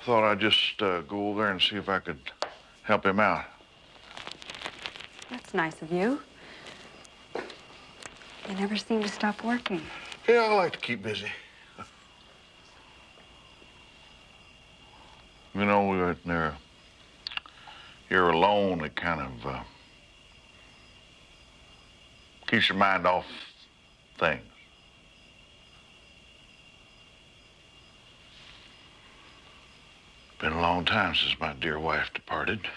Thought I'd just go over there and see if I could help him out. That's nice of you. You never seem to stop working. Yeah, I like to keep busy. You know, when you're alone, it kind of keeps your mind off things. Been a long time since my dear wife departed.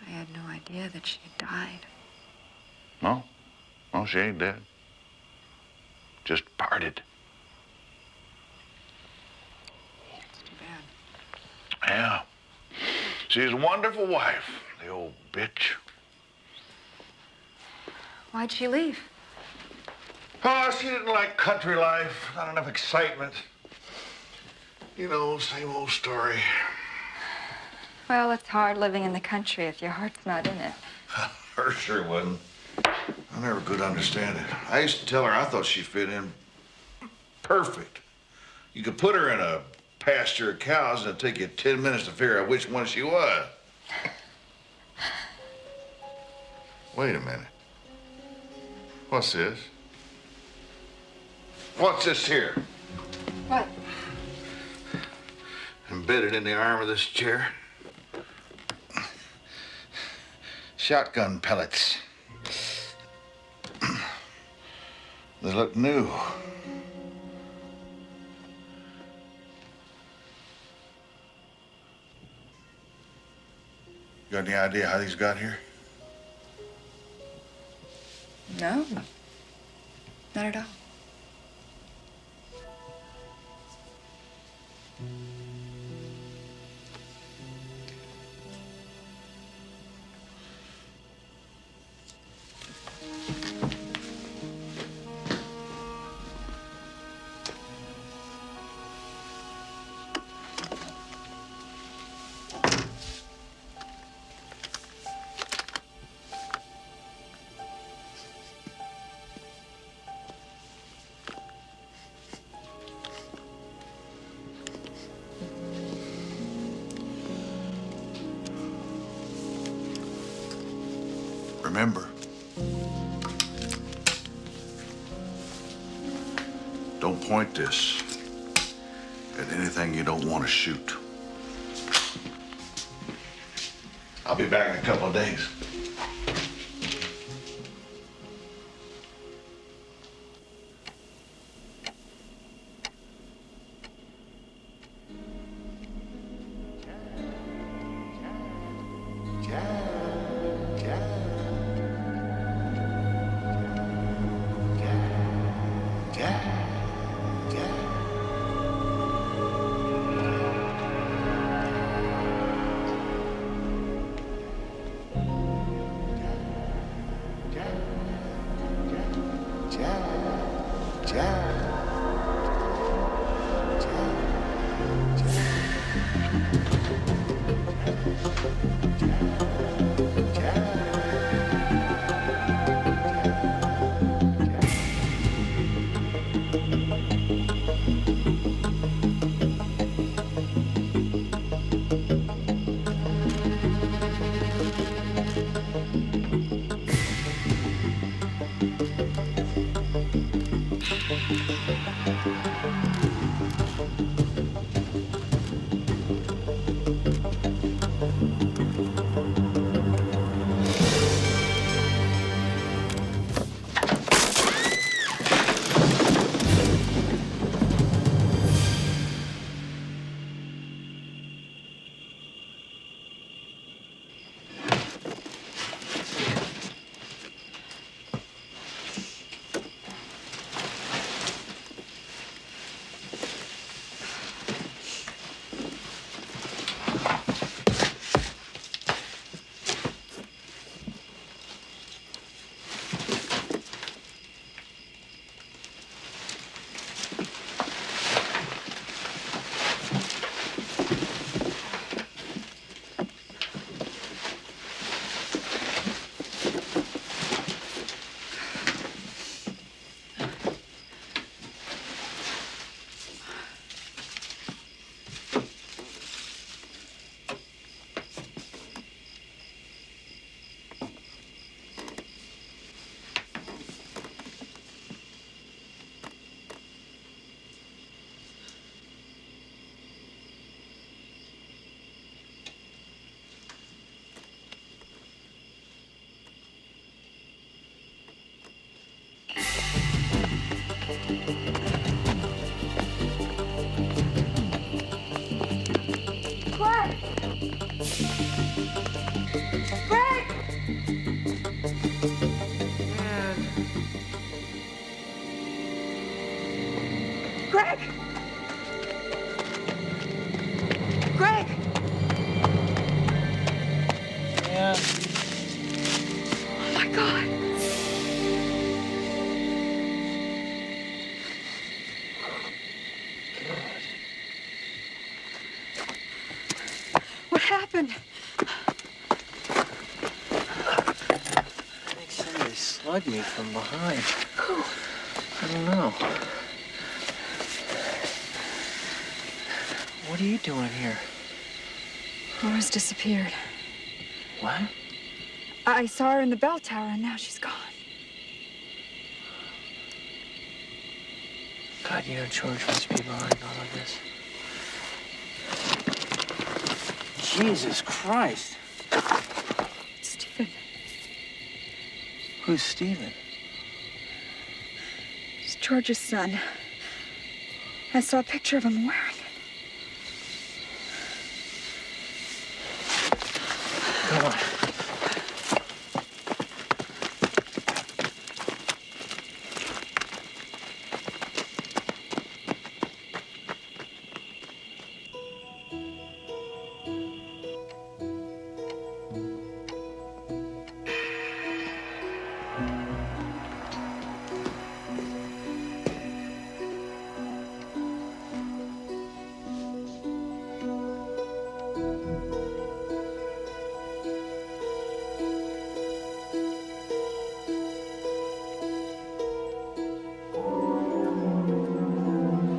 I had no idea that she had died. No, she ain't dead. Just departed. It's too bad. Yeah. She's a wonderful wife, the old bitch. Why'd she leave? Oh, she didn't like country life. Not enough excitement. You know, same old story. Well, it's hard living in the country if your heart's not in it. Her sure wasn't. I never could understand it. I used to tell her I thought she fit in perfect. You could put her in a pasture of cows and it'd take you 10 minutes to figure out which one she was. Wait a minute. What's this? What's this here? What? Embedded in the arm of this chair. Shotgun pellets. They look new. You got any idea how these got here? No. Not at all. Remember, don't point this at anything you don't want to shoot. I'll be back in a couple of days. Greg! Greg! Yeah. Oh my God! What happened? I think somebody slugged me from behind. Who? I don't know. What are you doing here? Laura's disappeared. What? I saw her in the bell tower and now she's gone. God, you know George must be behind all of this. Jesus Christ. Stephen. Who's Stephen? It's George's son. I saw a picture of him wearing it. Come on.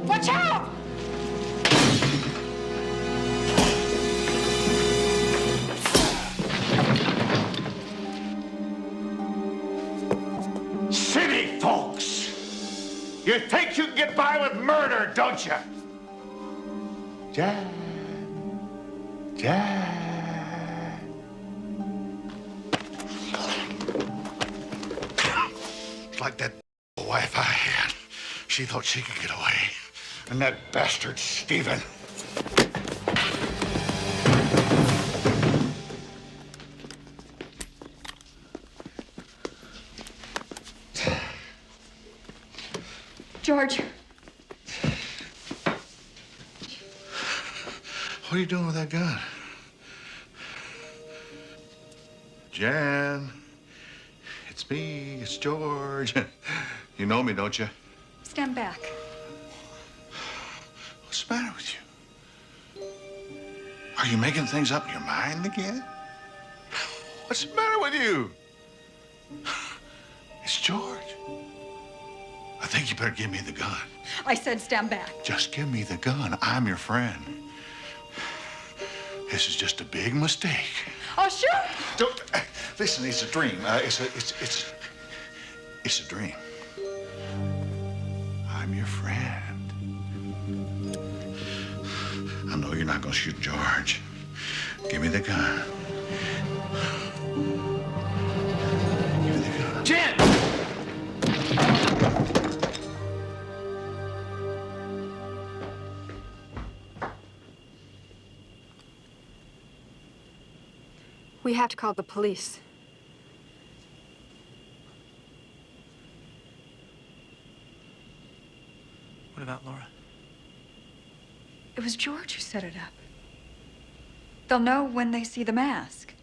Watch out! City folks! You think you can get by with murder, don't you? Jan. It's like that wife I had. She thought she could get away. And that bastard Stephen. George. What are you doing with that gun? Jan, it's me, it's George. You know me, don't you? stand back. What's the matter with you? Are you making things up in your mind again? What's the matter with you? It's George. I think you better give me the gun. I said stand back. Just give me the gun. I'm your friend. This is just a big mistake. Oh, shoot! Don't listen. It's a dream. It's a dream. I'm your friend. I know you're not gonna shoot George. Give me the gun. Give me the gun. Jen! We have to call the police. What about Laura? It was George who set it up. They'll know when they see the mask.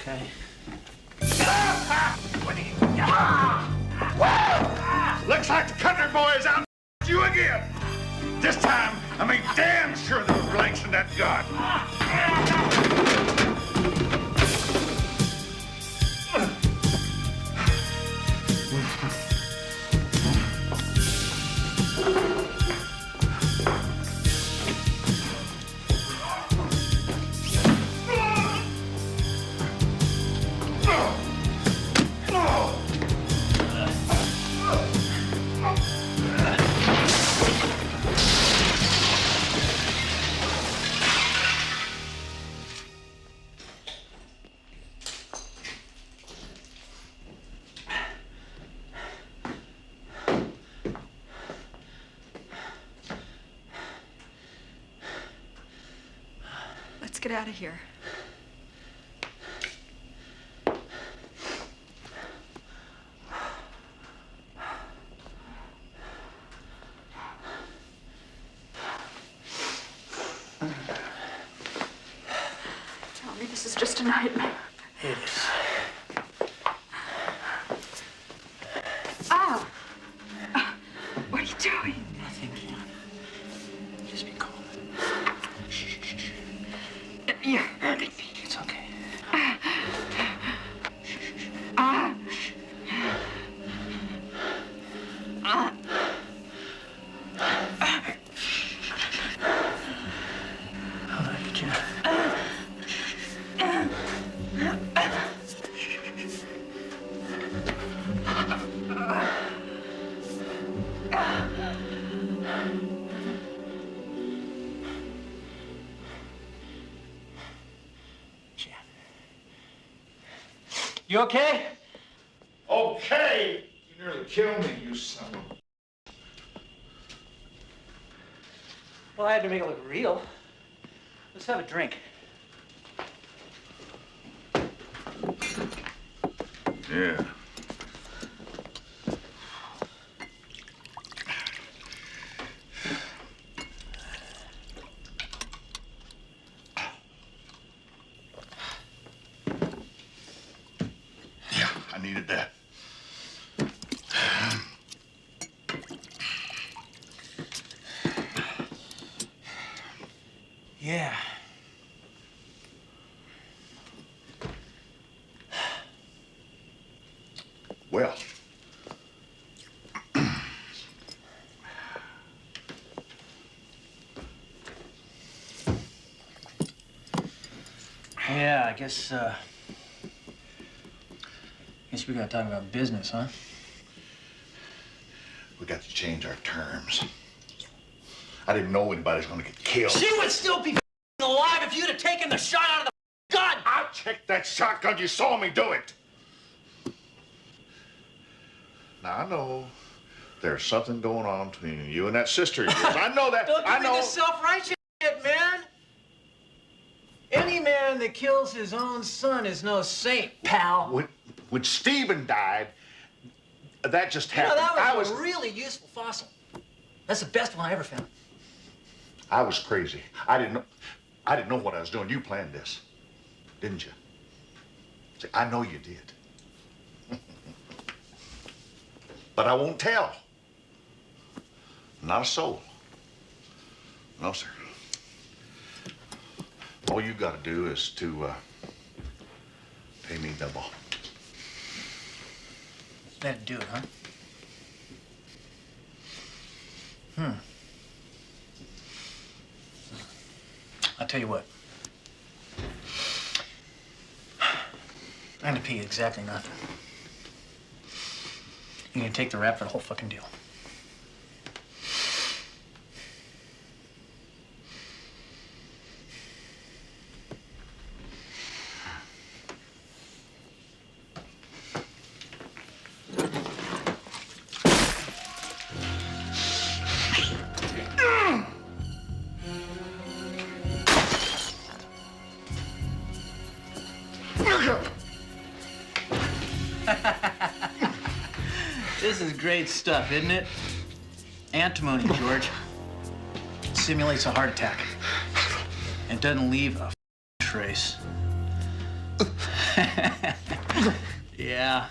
Okay. Looks like the country boy is out you again. This time, I mean, damn sure there were blanks in that gun. Let's get out of here. Tell me this is just a nightmare. It is. Ow! What are you doing? Nothing, Jen. Just be calm. You're hurting me. It's okay. All right, Jen. Jen. You okay? Okay. You nearly killed me, you son of a... Well, I had to make it look real. Let's have a drink. Yeah. Yeah, I needed that. Yeah. Well, Yeah, I guess we gotta talk about business, huh? we got to change our terms. I didn't know anybody's gonna get killed. She would still be alive if you'd have taken the shot out of the gun! I'll take that shotgun. You saw me do it. Now, I know there's something going on between you and that sister of yours. I know that. Don't I give me know. this self-righteous shit, man! Any man that kills his own son is no saint, pal. When Stephen died, that just You know, happened. that was a really useful fossil. That's the best one I ever found. I was crazy. I didn't know what I was doing. You planned this, didn't you? See, I know you did. But I won't tell. Not a soul. No, sir. All you got to do is to pay me double. That'd do it, huh? I'll tell you what. I'm gonna pay you exactly nothing. You're gonna take the rap for the whole fucking deal. This is great stuff, isn't it? Antimony, George. It simulates a heart attack. And doesn't leave a trace. Yeah.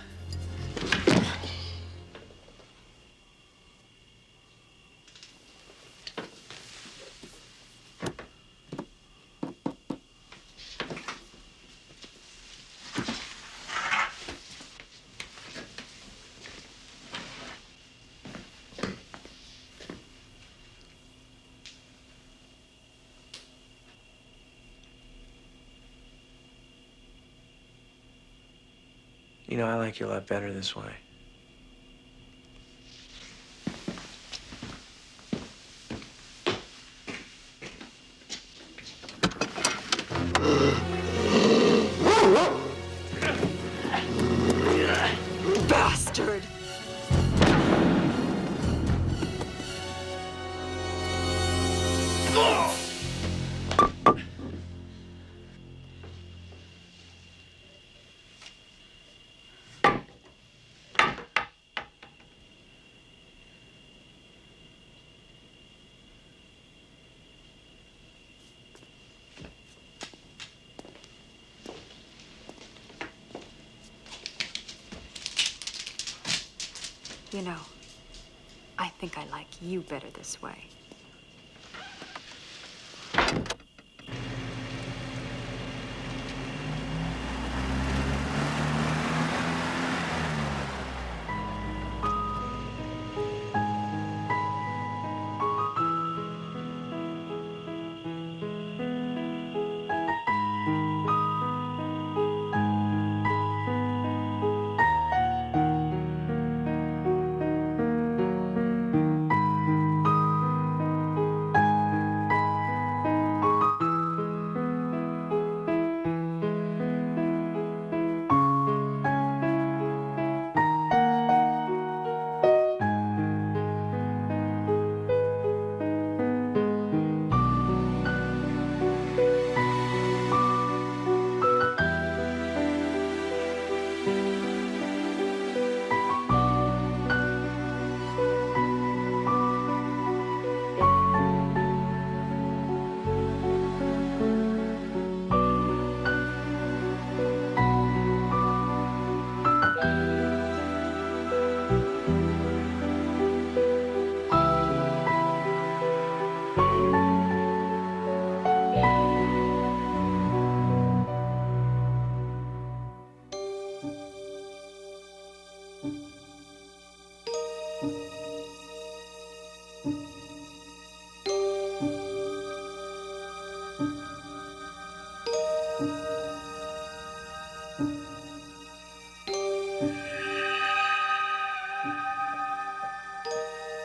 You know, I like you a lot better this way. Bastard! You know, I think I like you better this way.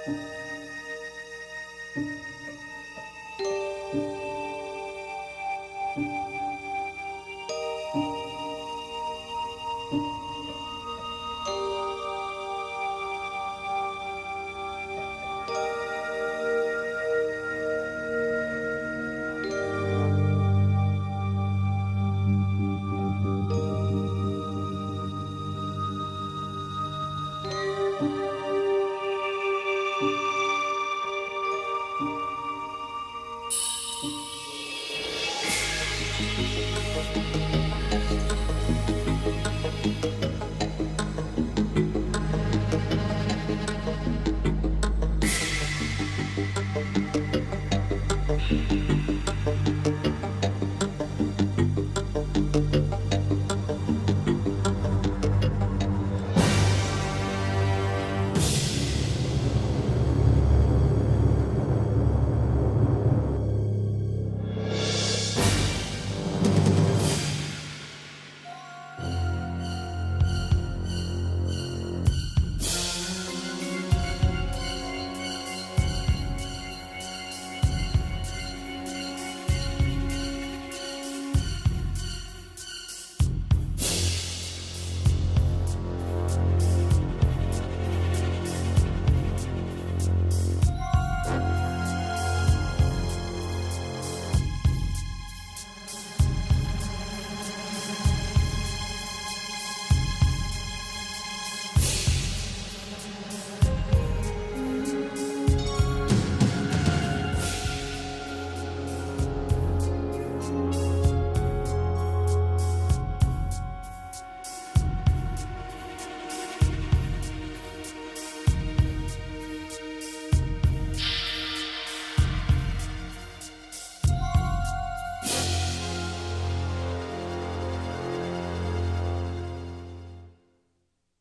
Thank you.